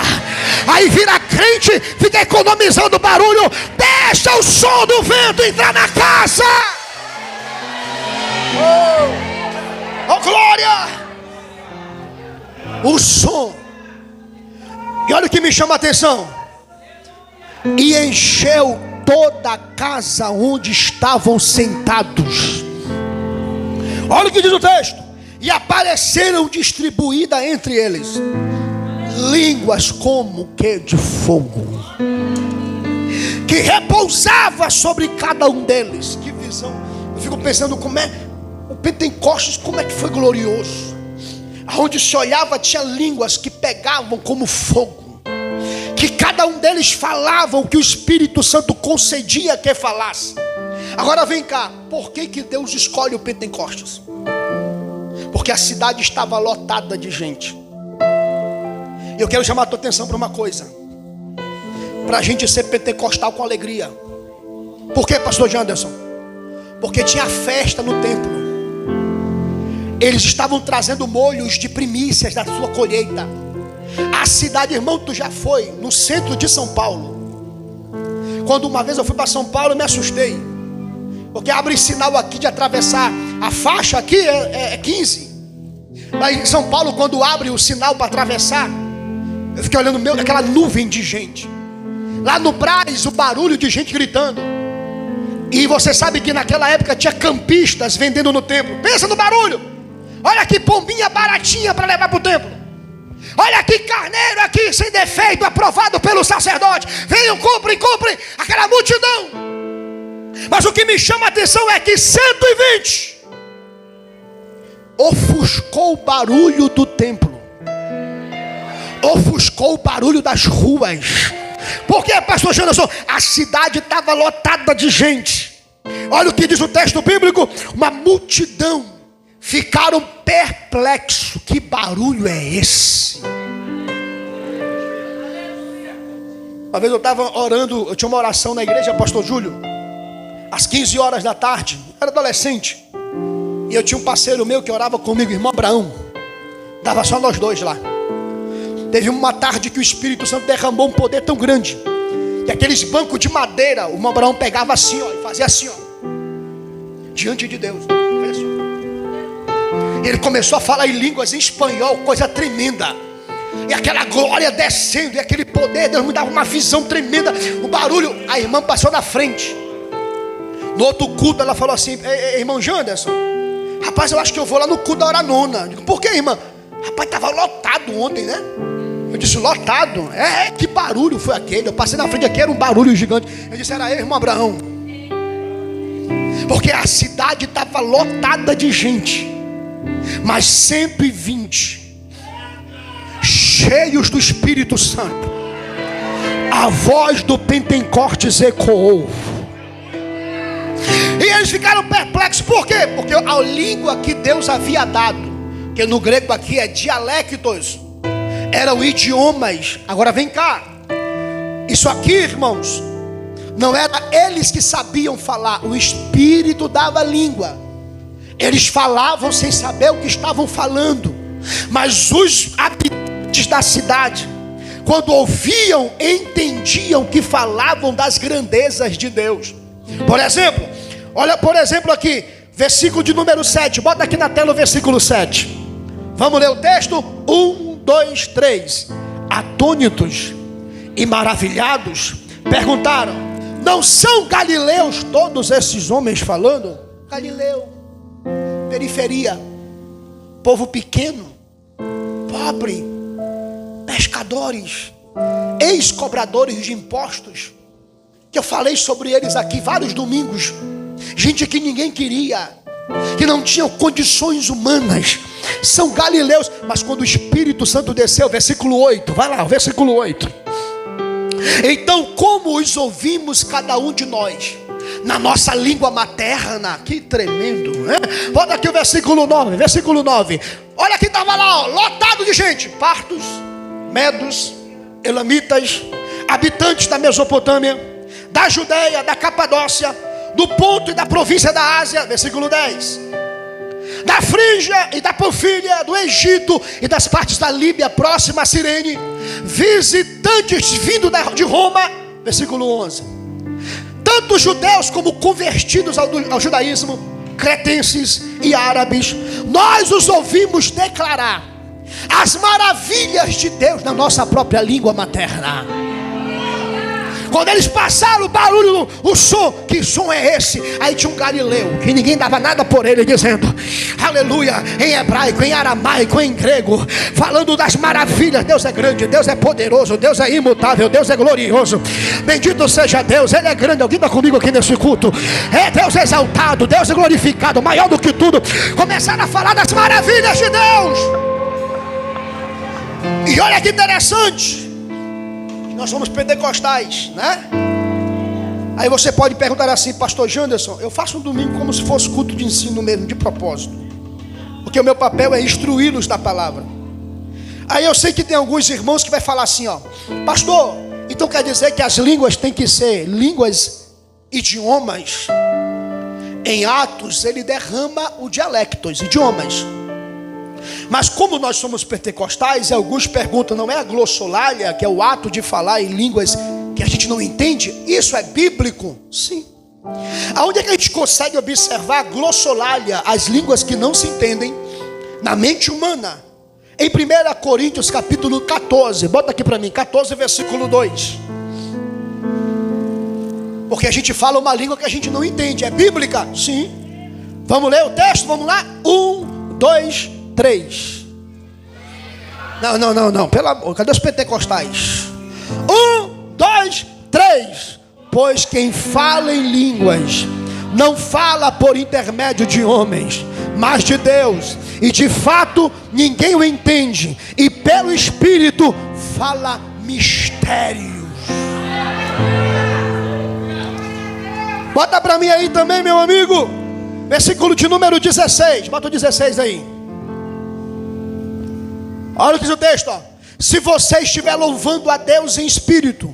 Aí vira crente, fica economizando barulho. Deixa o som do vento entrar na casa. Oh, glória! O som. E olha o que me chama a atenção. E encheu toda a casa onde estavam sentados. Olha o que diz o texto. E apareceram distribuídas entre eles línguas como que de fogo, que repousava sobre cada um deles. Que visão. Eu fico pensando como é o Pentecostes, como é que foi glorioso. Aonde se olhava tinha línguas que pegavam como fogo, que cada um deles falava o que o Espírito Santo concedia que falasse. Agora vem cá, por que Deus escolhe o Pentecostes? Porque a cidade estava lotada de gente. E eu quero chamar a tua atenção para uma coisa, para a gente ser pentecostal com alegria. Por que, pastor Janderson? Porque tinha festa no templo. Eles estavam trazendo molhos de primícias da sua colheita. A cidade, irmão, tu já foi no centro de São Paulo. Quando uma vez eu fui para São Paulo, eu me assustei, porque abre sinal aqui de atravessar. A faixa aqui é 15. Mas em São Paulo, quando abre o sinal para atravessar, eu fiquei olhando aquela nuvem de gente. Lá no Brás, o barulho de gente gritando. E você sabe que naquela época tinha campistas vendendo no templo. Pensa no barulho. Olha que pombinha baratinha para levar para o templo. Olha que carneiro aqui sem defeito, aprovado pelo sacerdote. Venham, comprem, aquela multidão. Mas o que me chama a atenção é que 120 ofuscou o barulho do templo, ofuscou o barulho das ruas. Por que, pastor Janderson? A cidade estava lotada de gente. Olha o que diz o texto bíblico. Uma multidão ficaram perplexos. Que barulho é esse? Uma vez eu estava orando, eu tinha uma oração na igreja, pastor Júlio, às 15 horas da tarde. Eu era adolescente. E eu tinha um parceiro meu que orava comigo, irmão Abraão. Dava só nós dois lá. Teve uma tarde que o Espírito Santo derramou um poder tão grande, que aqueles bancos de madeira, o irmão Abraão pegava assim, ó, e fazia assim, ó, diante de Deus. Ele começou a falar em línguas em espanhol, coisa tremenda. E aquela glória descendo, e aquele poder, Deus me dava uma visão tremenda. O barulho, a irmã passou na frente. No outro culto ela falou assim: irmão Janderson, rapaz, eu acho que eu vou lá no culto da hora nona. Digo, por que, irmã? Rapaz, estava lotado ontem, né? Eu disse, lotado? Que barulho foi aquele? Eu passei na frente aqui, era um barulho gigante. Eu disse, era eu, irmão Abraão. Porque a cidade estava lotada de gente, mas 120 cheios do Espírito Santo. A voz do Pentecostes ecoou. E eles ficaram perplexos. Por quê? Porque a língua que Deus havia dado, que no grego aqui é dialectos, eram idiomas. Agora vem cá, isso aqui, irmãos, não era eles que sabiam falar, o Espírito dava língua. Eles falavam sem saber o que estavam falando. Mas os habitantes da cidade, quando ouviam, entendiam que falavam das grandezas de Deus. Por exemplo, olha por exemplo aqui, versículo de número 7. Bota aqui na tela o versículo 7. Vamos ler o texto? 1, 2, 3. Atônitos e maravilhados perguntaram: não são galileus todos esses homens falando? Galileu, periferia, povo pequeno, pobre, pescadores, ex-cobradores de impostos, que eu falei sobre eles aqui vários domingos. Gente que ninguém queria, que não tinham condições humanas, são galileus. Mas quando o Espírito Santo desceu, versículo 8, vai lá, versículo 8. Então, como os ouvimos cada um de nós na nossa língua materna? Que tremendo, né? Bota aqui o versículo 9. Versículo 9. Olha que estava lá, ó, lotado de gente: partos, medos, elamitas, habitantes da Mesopotâmia, da Judeia, da Capadócia, do Ponto e da província da Ásia, versículo 10. Da Frígia e da Panfilha, do Egito e das partes da Líbia próxima a Cirene, visitantes vindo de Roma, versículo 11. Tanto judeus como convertidos ao judaísmo, cretenses e árabes, nós os ouvimos declarar as maravilhas de Deus na nossa própria língua materna. Quando eles passaram o barulho, o som, que som é esse? Aí tinha um galileu, que ninguém dava nada por ele, dizendo, aleluia, em hebraico, em aramaico, em grego, falando das maravilhas. Deus é grande, Deus é poderoso, Deus é imutável, Deus é glorioso. Bendito seja Deus, Ele é grande. Alguém está comigo aqui nesse culto? É Deus exaltado, Deus é glorificado, maior do que tudo. Começaram a falar das maravilhas de Deus. E olha que interessante, nós somos pentecostais, né? Aí você pode perguntar assim, pastor Janderson, eu faço um domingo como se fosse culto de ensino mesmo, de propósito, porque o meu papel é instruí-los da palavra. Aí eu sei que tem alguns irmãos que vai falar assim, ó, pastor, então quer dizer que as línguas têm que ser línguas, idiomas? Em Atos ele derrama o dialecto, os idiomas. Mas como nós somos pentecostais, e alguns perguntam, não é a glossolalia, que é o ato de falar em línguas que a gente não entende? Isso é bíblico? Sim. Aonde é que a gente consegue observar a glossolalia, as línguas que não se entendem, na mente humana? Em 1 Coríntios capítulo 14, bota aqui para mim, 14 versículo 2. Porque a gente fala uma língua que a gente não entende, é bíblica? Sim. Vamos ler o texto? Vamos lá? 1, 2, 3. Não. Pelo amor, cadê os pentecostais? 1, 2, 3. Pois quem fala em línguas não fala por intermédio de homens, mas de Deus. E de fato ninguém o entende. E pelo Espírito fala mistérios. Bota para mim aí também, meu amigo. Versículo de número 16. Bota o 16 aí. Olha o que diz o texto, ó. Se você estiver louvando a Deus em espírito,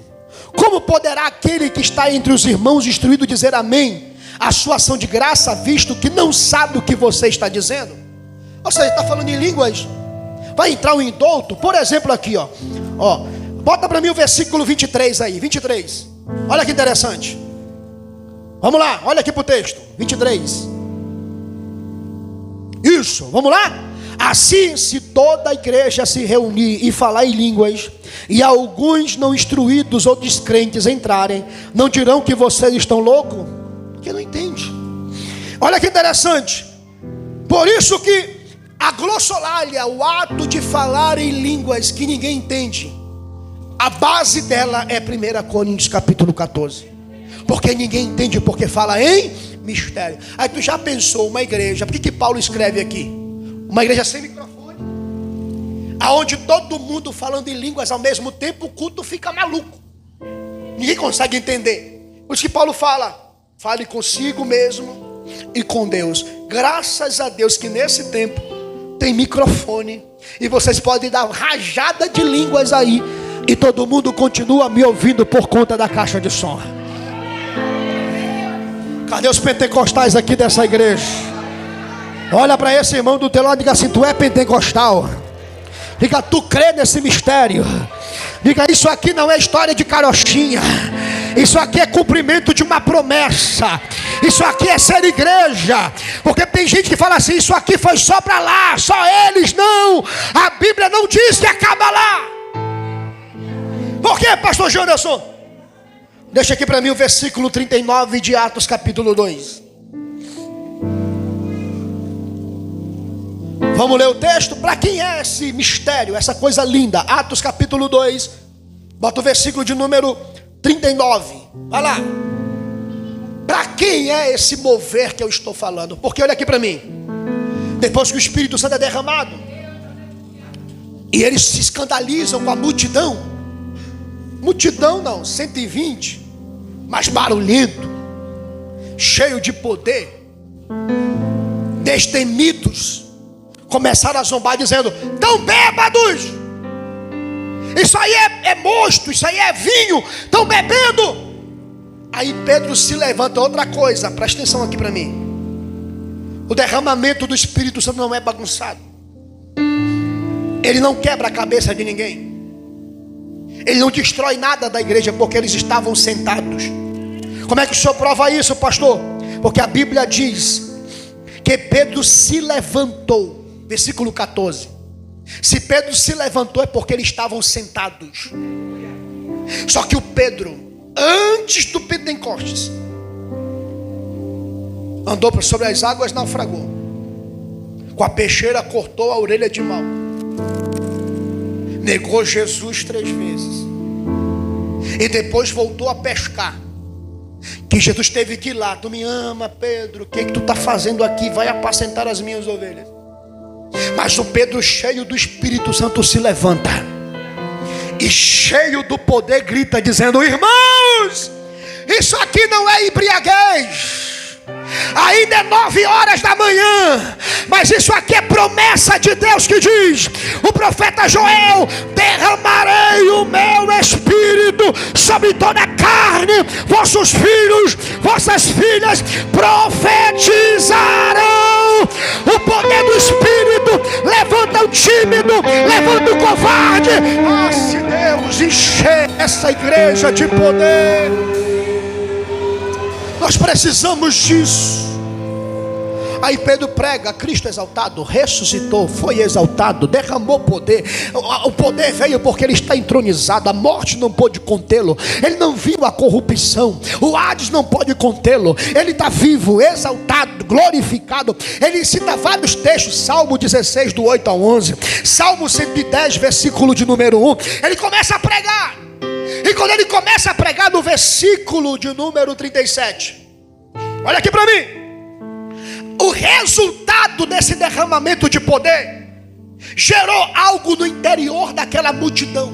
como poderá aquele que está entre os irmãos instruído dizer amém a sua ação de graça, visto que não sabe o que você está dizendo? Ou seja, está falando em línguas. Vai entrar um indulto, por exemplo aqui, ó. Bota para mim o versículo 23 aí, 23. Olha que interessante. Vamos lá, olha aqui para o texto, 23. Isso, vamos lá? Assim, se toda a igreja se reunir e falar em línguas, e alguns não instruídos ou descrentes entrarem, não dirão que vocês estão loucos? Porque não entende. Olha que interessante. Por isso que a glossolalia, o ato de falar em línguas que ninguém entende, a base dela é 1 Coríntios capítulo 14. Porque ninguém entende, porque fala em mistério. Aí tu já pensou uma igreja, por que Paulo escreve aqui? Uma igreja sem microfone, aonde todo mundo falando em línguas ao mesmo tempo, o culto fica maluco. Ninguém consegue entender. Por isso que Paulo fala, fale consigo mesmo e com Deus. Graças a Deus que nesse tempo tem microfone e vocês podem dar rajada de línguas aí e todo mundo continua me ouvindo por conta da caixa de som. Cadê os pentecostais aqui dessa igreja? Olha para esse irmão do teu lado e diga assim, tu é pentecostal? Diga, tu crê nesse mistério? Diga, isso aqui não é história de carochinha. Isso aqui é cumprimento de uma promessa. Isso aqui é ser igreja. Porque tem gente que fala assim, isso aqui foi só para lá, só eles. Não, a Bíblia não diz que acaba lá. Por quê, pastor Janderson? Deixa aqui para mim o versículo 39 de Atos capítulo 2. Vamos ler o texto? Para quem é esse mistério, essa coisa linda? Atos capítulo 2. Bota o versículo de número 39. Vai lá. Para quem é esse mover que eu estou falando? Porque olha aqui para mim. Depois que o Espírito Santo é derramado e eles se escandalizam com a multidão. Multidão não, 120, mas barulhento, cheio de poder, destemidos, começaram a zombar dizendo, tão bêbados, isso aí é mosto, isso aí é vinho, estão bebendo. Aí Pedro se levanta. Outra coisa, presta atenção aqui para mim. O derramamento do Espírito Santo não é bagunçado. Ele não quebra a cabeça de ninguém. Ele não destrói nada da igreja, porque eles estavam sentados. Como é que o senhor prova isso, pastor? Porque a Bíblia diz que Pedro se levantou. Versículo 14. Se Pedro se levantou é porque eles estavam sentados. Só que o Pedro, antes do Pentecostes, andou sobre as águas, naufragou. Com a peixeira cortou a orelha de Malco. Negou Jesus 3 vezes. E depois voltou a pescar. Que Jesus teve que ir lá. Tu me ama, Pedro? O que tu está fazendo aqui? Vai apacentar as minhas ovelhas. Mas o Pedro, cheio do Espírito Santo, se levanta. E cheio do poder grita dizendo: irmãos, isso aqui não é embriaguez. Ainda é 9 horas da manhã, mas isso aqui é promessa de Deus que diz, o profeta Joel: derramarei o meu espírito sobre toda a carne, vossos filhos, vossas filhas profetizarão. O poder do Espírito levanta o tímido, levanta o covarde. Ah, se Deus encher essa igreja de poder, nós precisamos disso. Aí Pedro prega: Cristo exaltado, ressuscitou, foi exaltado, derramou poder. O poder veio porque ele está entronizado. A morte não pôde contê-lo. Ele não viu a corrupção. O Hades não pode contê-lo. Ele está vivo, exaltado, glorificado. Ele cita vários textos. Salmo 16, do 8 ao 11. Salmo 110, versículo de número 1. Ele começa a pregar. E quando ele começa a pregar, no versículo de número 37, olha aqui para mim. O resultado desse derramamento de poder gerou algo no interior daquela multidão.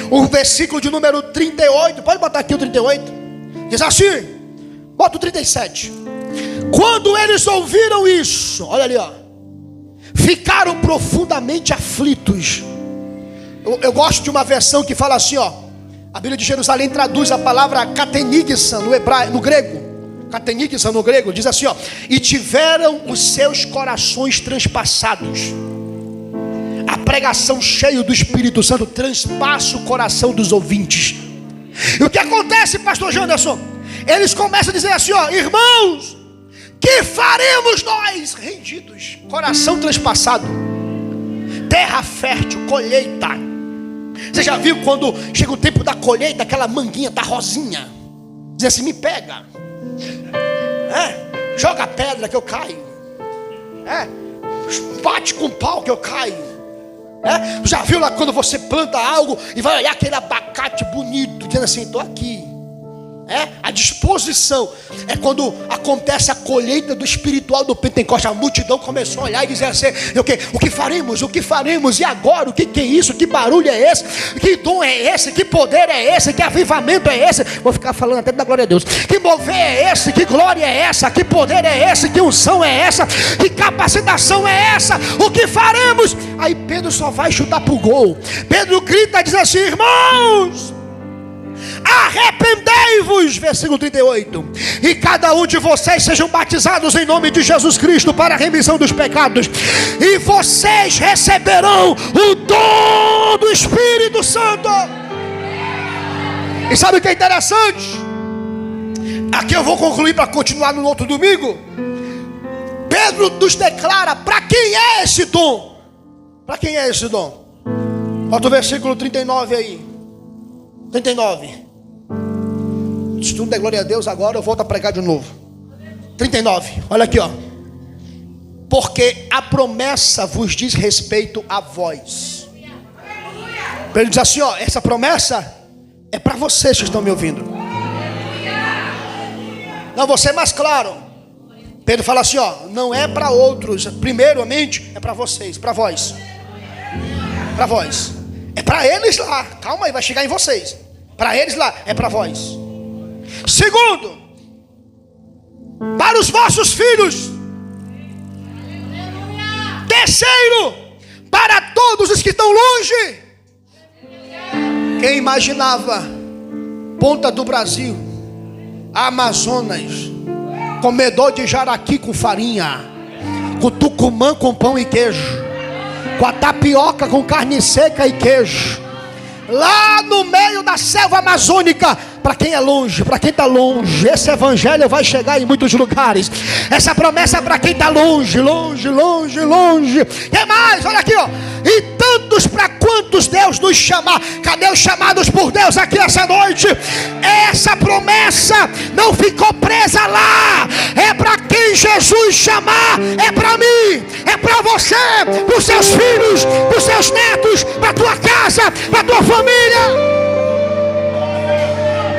O versículo de número 38, pode botar aqui o 38, diz assim, bota o 37. Quando eles ouviram isso, olha ali, ó, ficaram profundamente aflitos. Eu gosto de uma versão que fala assim, ó. A Bíblia de Jerusalém traduz a palavra katenigsan no hebraico, no grego. Katenigsan no grego diz assim, ó: e tiveram os seus corações transpassados. A pregação cheia do Espírito Santo transpassa o coração dos ouvintes. E o que acontece, pastor Janderson? Eles começam a dizer assim, ó: irmãos, que faremos nós rendidos? Coração transpassado, terra fértil, colheita. Você já viu quando chega o tempo da colheita, aquela manguinha da rosinha? Diz assim: me pega, joga pedra que eu caio, bate com pau que eu caio. Já viu lá quando você planta algo e vai olhar aquele abacate bonito, dizendo assim: estou aqui. A disposição é quando acontece a colheita do espiritual do Pentecostes. A multidão começou a olhar e dizer assim: o que faremos? O que faremos? E agora? O que é isso? Que barulho é esse? Que dom é esse? Que poder é esse? Que avivamento é esse? Vou ficar falando até da glória a Deus. Que mover é esse? Que glória é essa? Que poder é esse? Que unção é essa? Que capacitação é essa? O que faremos? Aí Pedro só vai chutar pro gol. Pedro grita e diz assim: irmãos, arrependei-vos, versículo 38, e cada um de vocês sejam batizados em nome de Jesus Cristo para a remissão dos pecados, e vocês receberão o dom do Espírito Santo. E sabe o que é interessante? Aqui eu vou concluir para continuar no outro domingo. Pedro nos declara para quem é esse dom. Para quem é esse dom? Bota o versículo 39 aí. 39. Se tudo é glória a Deus, agora eu volto a pregar de novo. 39, olha aqui, ó. Porque a promessa vos diz respeito a vós. Ele diz assim, ó: essa promessa é para vocês que estão me ouvindo. Não, vou ser mais claro. Pedro fala assim, ó: não é para outros, primeiramente é para vocês, para vós. Para vós. É para eles lá, calma aí, vai chegar em vocês. Para eles lá, é para vós. Segundo, para os vossos filhos. Terceiro, para todos os que estão longe. Quem imaginava Ponta do Brasil, Amazonas, comedor de jaraqui com farinha, com tucumã com pão e queijo, com a tapioca com carne seca e queijo, lá no meio da selva amazônica. Para quem é longe, para quem está longe, esse evangelho vai chegar em muitos lugares. Essa promessa é para quem está longe, longe, longe, longe. Quem mais? Olha aqui, ó. E tantos para quantos Deus nos chamar. Cadê os chamados por Deus aqui essa noite? Essa promessa não ficou presa lá. É para quem Jesus chamar. É para mim, é para você, para os seus filhos, para os seus netos, para a tua casa, para a tua família.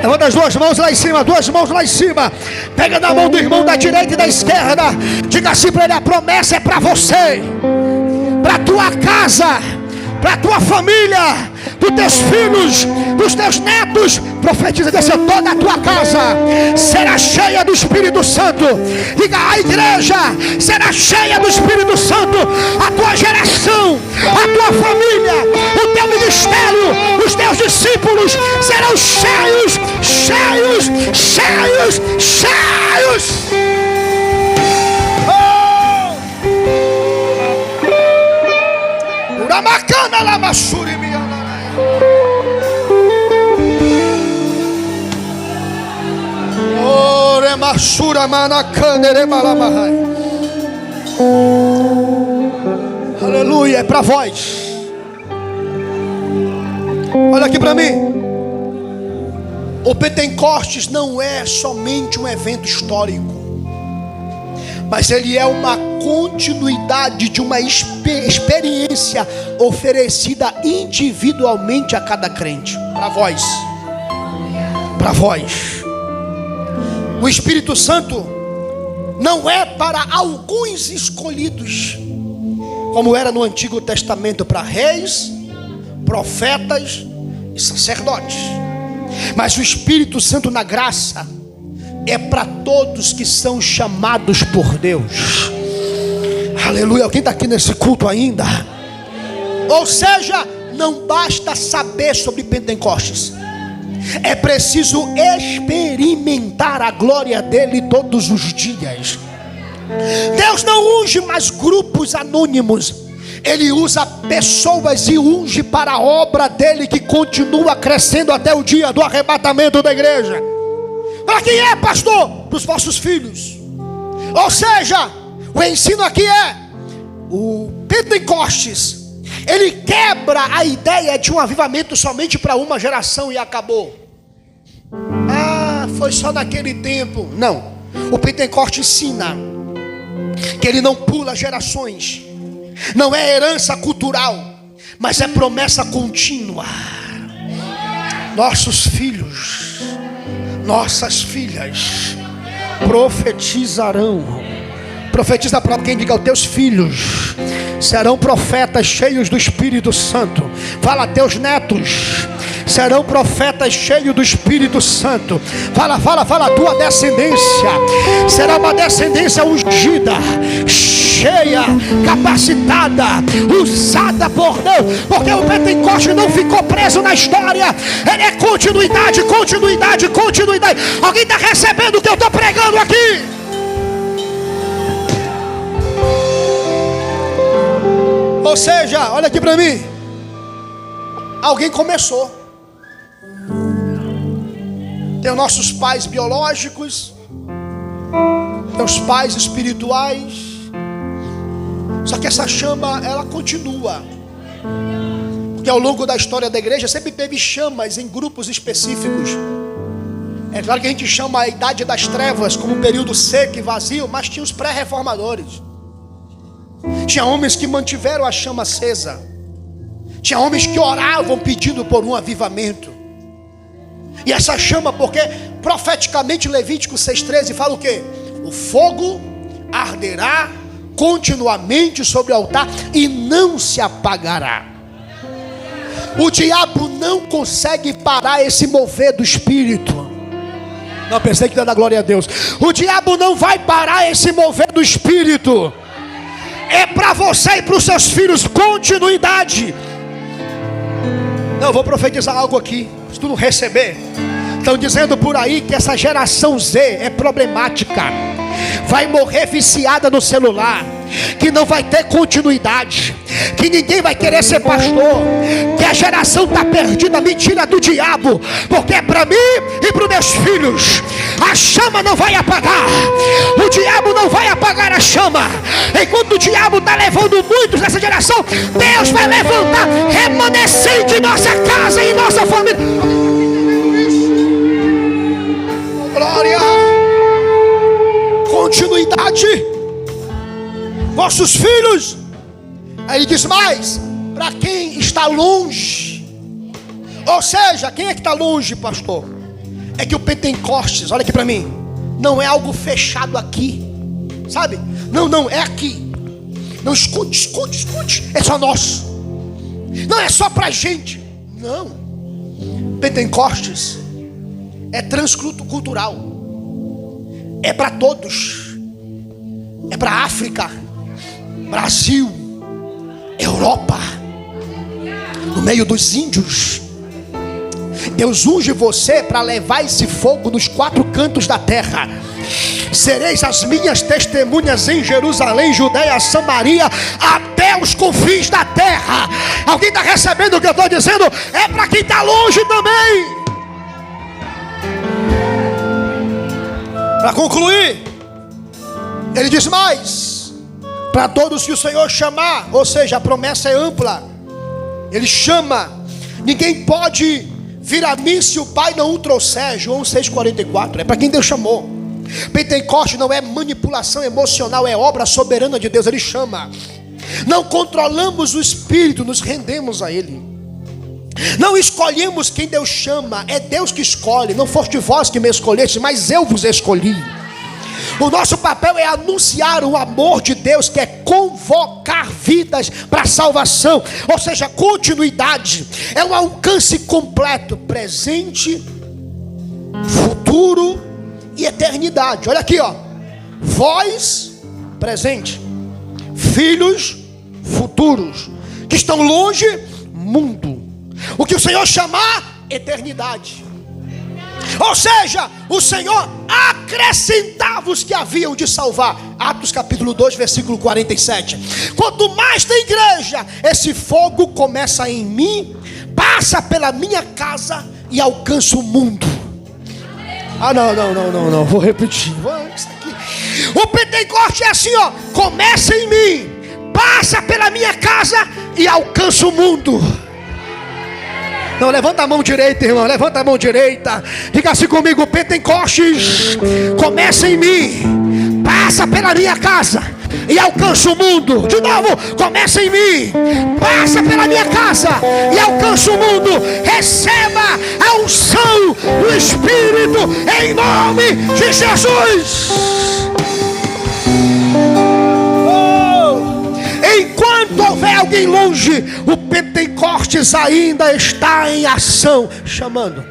Levanta as duas mãos lá em cima, duas mãos lá em cima. Pega na mão do irmão da direita e da esquerda. Diga assim para ele: a promessa é para você, para a tua casa, para a tua família, para os teus filhos, para os teus netos. Profetiza desse: toda a tua casa será cheia do Espírito Santo. Diga: a igreja será cheia do Espírito Santo. A tua geração, a tua família, o teu ministério, os teus discípulos serão cheios, cheios, cheios, cheios. Uramacana lamassuri minha. Aleluia, é para vós. Olha aqui para mim. O Pentecostes não é somente um evento histórico, mas ele é uma continuidade de uma experiência oferecida individualmente a cada crente. Para vós, para vós. O Espírito Santo não é para alguns escolhidos, como era no Antigo Testamento para reis, profetas e sacerdotes. Mas o Espírito Santo na graça é para todos que são chamados por Deus. Aleluia. Alguém está aqui nesse culto ainda? Ou seja, não basta saber sobre Pentecostes, é preciso experimentar a glória dele todos os dias. Deus não unge mais grupos anônimos. Ele usa pessoas e unge para a obra dele, que continua crescendo até o dia do arrebatamento da igreja. Para quem é, pastor? Para os vossos filhos. Ou seja, o ensino aqui é: o Pentecostes, ele quebra a ideia de um avivamento somente para uma geração e acabou. Ah, foi só naquele tempo. Não. O Pentecostes ensina que ele não pula gerações. Não é herança cultural, mas é promessa contínua. Nossos filhos, nossas filhas profetizarão. Profetiza para quem? Diga: os teus filhos serão profetas cheios do Espírito Santo. Fala: teus netos serão profetas cheios do Espírito Santo. Fala, tua descendência será uma descendência ungida, cheia, capacitada, usada por Deus. Porque o Pentecostes não ficou preso na história. Ele é continuidade, continuidade, continuidade. Alguém está recebendo o que eu estou pregando aqui? Ou seja, olha aqui para mim. Alguém começou. Tem os nossos pais biológicos, tem os pais espirituais. Só que essa chama, ela continua. Porque ao longo da história da igreja sempre teve chamas em grupos específicos. É claro que a gente chama a idade das trevas como um período seco e vazio, mas tinha os pré-reformadores. Tinha homens que mantiveram a chama acesa. Tinha homens que oravam pedindo por um avivamento. E essa chama, porque profeticamente Levítico 6,13 fala o quê? O fogo arderá continuamente sobre o altar e não se apagará. O diabo não consegue parar esse mover do Espírito. Não, pensei que ia dar glória a Deus. O diabo não vai parar esse mover do Espírito. É para você e para os seus filhos continuidade. Não, eu vou profetizar algo aqui. Se tu não receber, Estão dizendo por aí que essa geração Z é problemática, vai morrer viciada no celular, que não vai ter continuidade, que ninguém vai querer ser pastor, que a geração está perdida. Mentira do diabo, porque é para mim e para os meus filhos. A chama não vai apagar, o diabo não vai apagar a chama. Enquanto o diabo está levando muitos nessa geração, Deus vai levantar remanescente em nossa casa e em nossa família. Glória, continuidade. Vossos filhos. Aí ele diz mais: para quem está longe. Ou seja, quem é que está longe, pastor? É que o Pentecostes, olha aqui para mim, não é algo fechado aqui, sabe? Não, é aqui. Não, escute, é só nosso. Não é só pra gente. Não. Pentecostes é transcultural. É para todos. É para África, Brasil, Europa, no meio dos índios. Deus unge você para levar esse fogo nos 4 cantos da terra. Sereis as minhas testemunhas em Jerusalém, Judeia, Samaria, até os confins da terra. Alguém está recebendo o que eu estou dizendo? É para quem está longe também. Para concluir, ele diz mais: para todos que o Senhor chamar. Ou seja, a promessa é ampla. Ele chama. Ninguém pode vir a mim se o Pai não o trouxer. João 6,44. É para quem Deus chamou. Pentecostes não é manipulação emocional, é obra soberana de Deus. Ele chama. Não controlamos o Espírito, nos rendemos a Ele. Não escolhemos quem Deus chama, é Deus que escolhe. Não foste vós que me escolheste, mas eu vos escolhi. O nosso papel é anunciar o amor de Deus, que é convocar vidas para a salvação. Ou seja, continuidade. É um alcance completo, presente, futuro e eternidade. Olha aqui, ó. Vós, presente. Filhos, futuros. Que estão longe, mundo. O que o Senhor chamar, eternidade. Ou seja, o Senhor acrescentava os que haviam de salvar. Atos capítulo 2, versículo 47. Quanto mais tem igreja, esse fogo começa em mim, passa pela minha casa e alcança o mundo. Não, vou repetir. Isso aqui. O Pentecostes é assim, ó. Começa em mim, passa pela minha casa e alcança o mundo. Não, levanta a mão direita, irmão. Levanta a mão direita. Diga assim comigo: Pentecostes começa em mim, passa pela minha casa e alcança o mundo. De novo, começa em mim, passa pela minha casa e alcança o mundo. Receba a unção do Espírito em nome de Jesus. Enquanto houver alguém longe, o Pentecostes ainda está em ação, chamando,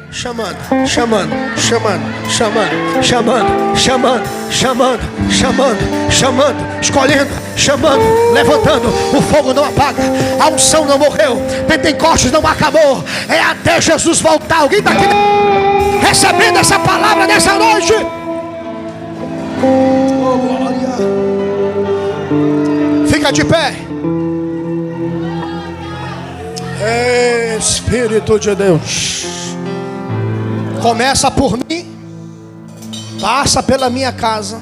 escolhendo, chamando, levantando. O fogo não apaga, a unção não morreu, Pentecostes não acabou, é até Jesus voltar. Alguém está aqui recebendo essa palavra nessa noite? Oh, glória. Fica de pé. Espírito de Deus, começa por mim, passa pela minha casa,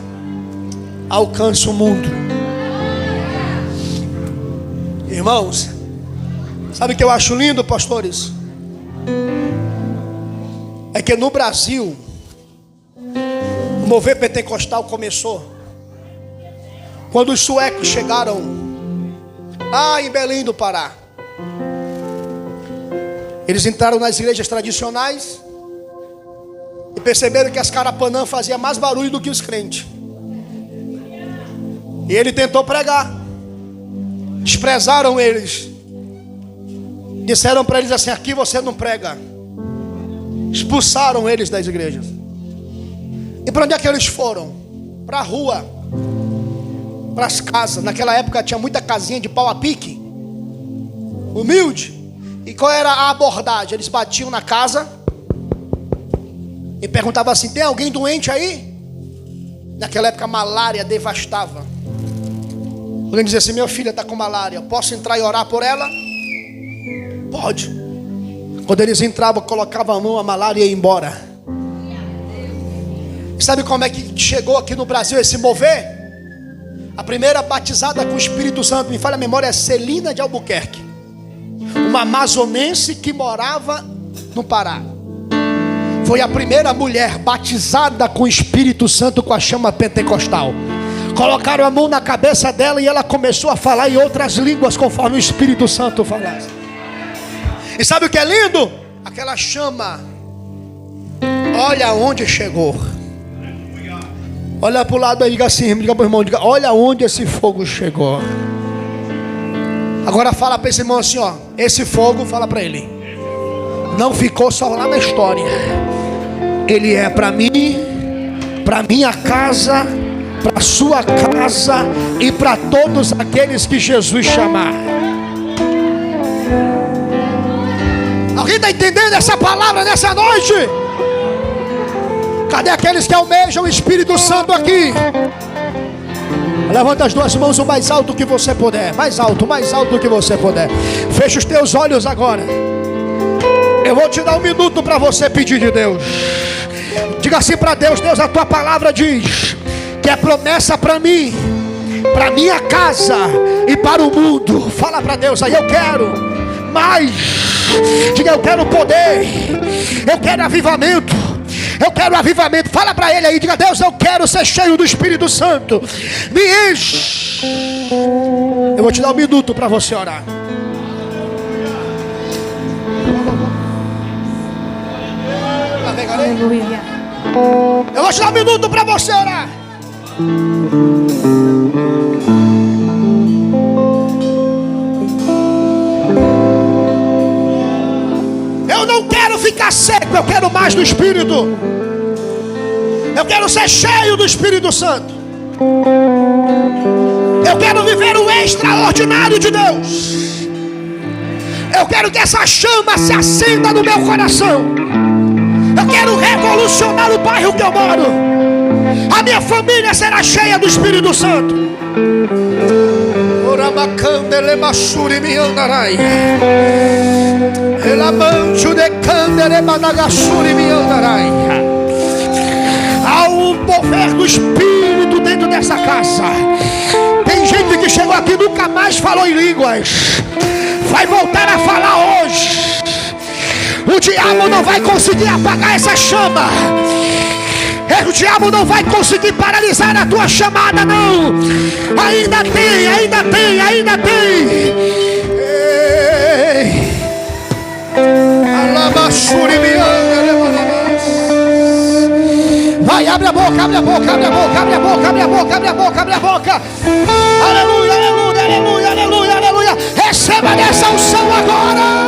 alcança o mundo. Irmãos, sabe o que eu acho lindo, pastores? É que no Brasil o mover pentecostal começou quando os suecos chegaram lá em Belém do Pará. Eles entraram nas igrejas tradicionais e perceberam que as carapanã faziam mais barulho do que os crentes. E ele tentou pregar. Desprezaram eles. Disseram para eles assim: aqui você não prega. Expulsaram eles das igrejas. E para onde é que eles foram? Para a rua, para as casas. Naquela época tinha muita casinha de pau a pique, humilde. E qual era a abordagem? Eles batiam na casa E perguntava assim: tem alguém doente aí? Naquela época a malária devastava. Alguém dizia assim: minha filha está com malária, posso entrar e orar por ela? Pode. Quando eles entravam, colocavam a mão, a malária ia embora. Sabe como é que chegou aqui no Brasil esse mover? A primeira batizada com o Espírito Santo, me falha a memória, é Celina de Albuquerque, uma amazonense que morava no Pará. Foi a primeira mulher batizada com o Espírito Santo, com a chama pentecostal. Colocaram a mão na cabeça dela e ela começou a falar em outras línguas conforme o Espírito Santo falasse. E sabe o que é lindo? Aquela chama, olha onde chegou. Olha para o lado aí, diga assim, diga para o irmão, diga: olha onde esse fogo chegou. Agora fala para esse irmão assim, ó: esse fogo, fala para ele, não ficou só lá na história. Ele é para mim, para minha casa, para sua casa e para todos aqueles que Jesus chamar. Alguém está entendendo essa palavra nessa noite? Cadê aqueles que almejam o Espírito Santo aqui? Levanta as duas mãos o mais alto que você puder. Mais alto que você puder. Fecha os teus olhos agora. Eu vou te dar 1 minuto para você pedir de Deus. Diga assim para Deus: Deus, a tua palavra diz que é promessa para mim, para minha casa e para o mundo. Fala para Deus aí: eu quero mais. Diga: eu quero poder, eu quero avivamento, eu quero avivamento. Fala para ele aí, diga: Deus, eu quero ser cheio do Espírito Santo, me enche. Eu vou te dar 1 minuto para você orar. Aleluia. Eu vou te dar 1 minuto para você orar. Eu não quero ficar seco, eu quero mais do Espírito. Eu quero ser cheio do Espírito Santo. Eu quero viver o extraordinário de Deus. Eu quero que essa chama se acenda no meu coração. Eu quero revolucionar o bairro que eu moro. A minha família será cheia do Espírito Santo. Há um mover do Espírito dentro dessa casa. Tem gente que chegou aqui e nunca mais falou em línguas. Vai voltar a falar hoje. O diabo não vai conseguir apagar essa chama. O diabo não vai conseguir paralisar a tua chamada, não. Ainda tem, ainda tem, ainda tem. Vai, abre a boca, abre a boca, abre a boca, abre a boca, abre a boca, abre a boca, abre a boca. Aleluia, aleluia, aleluia, aleluia, aleluia. Receba dessa unção agora.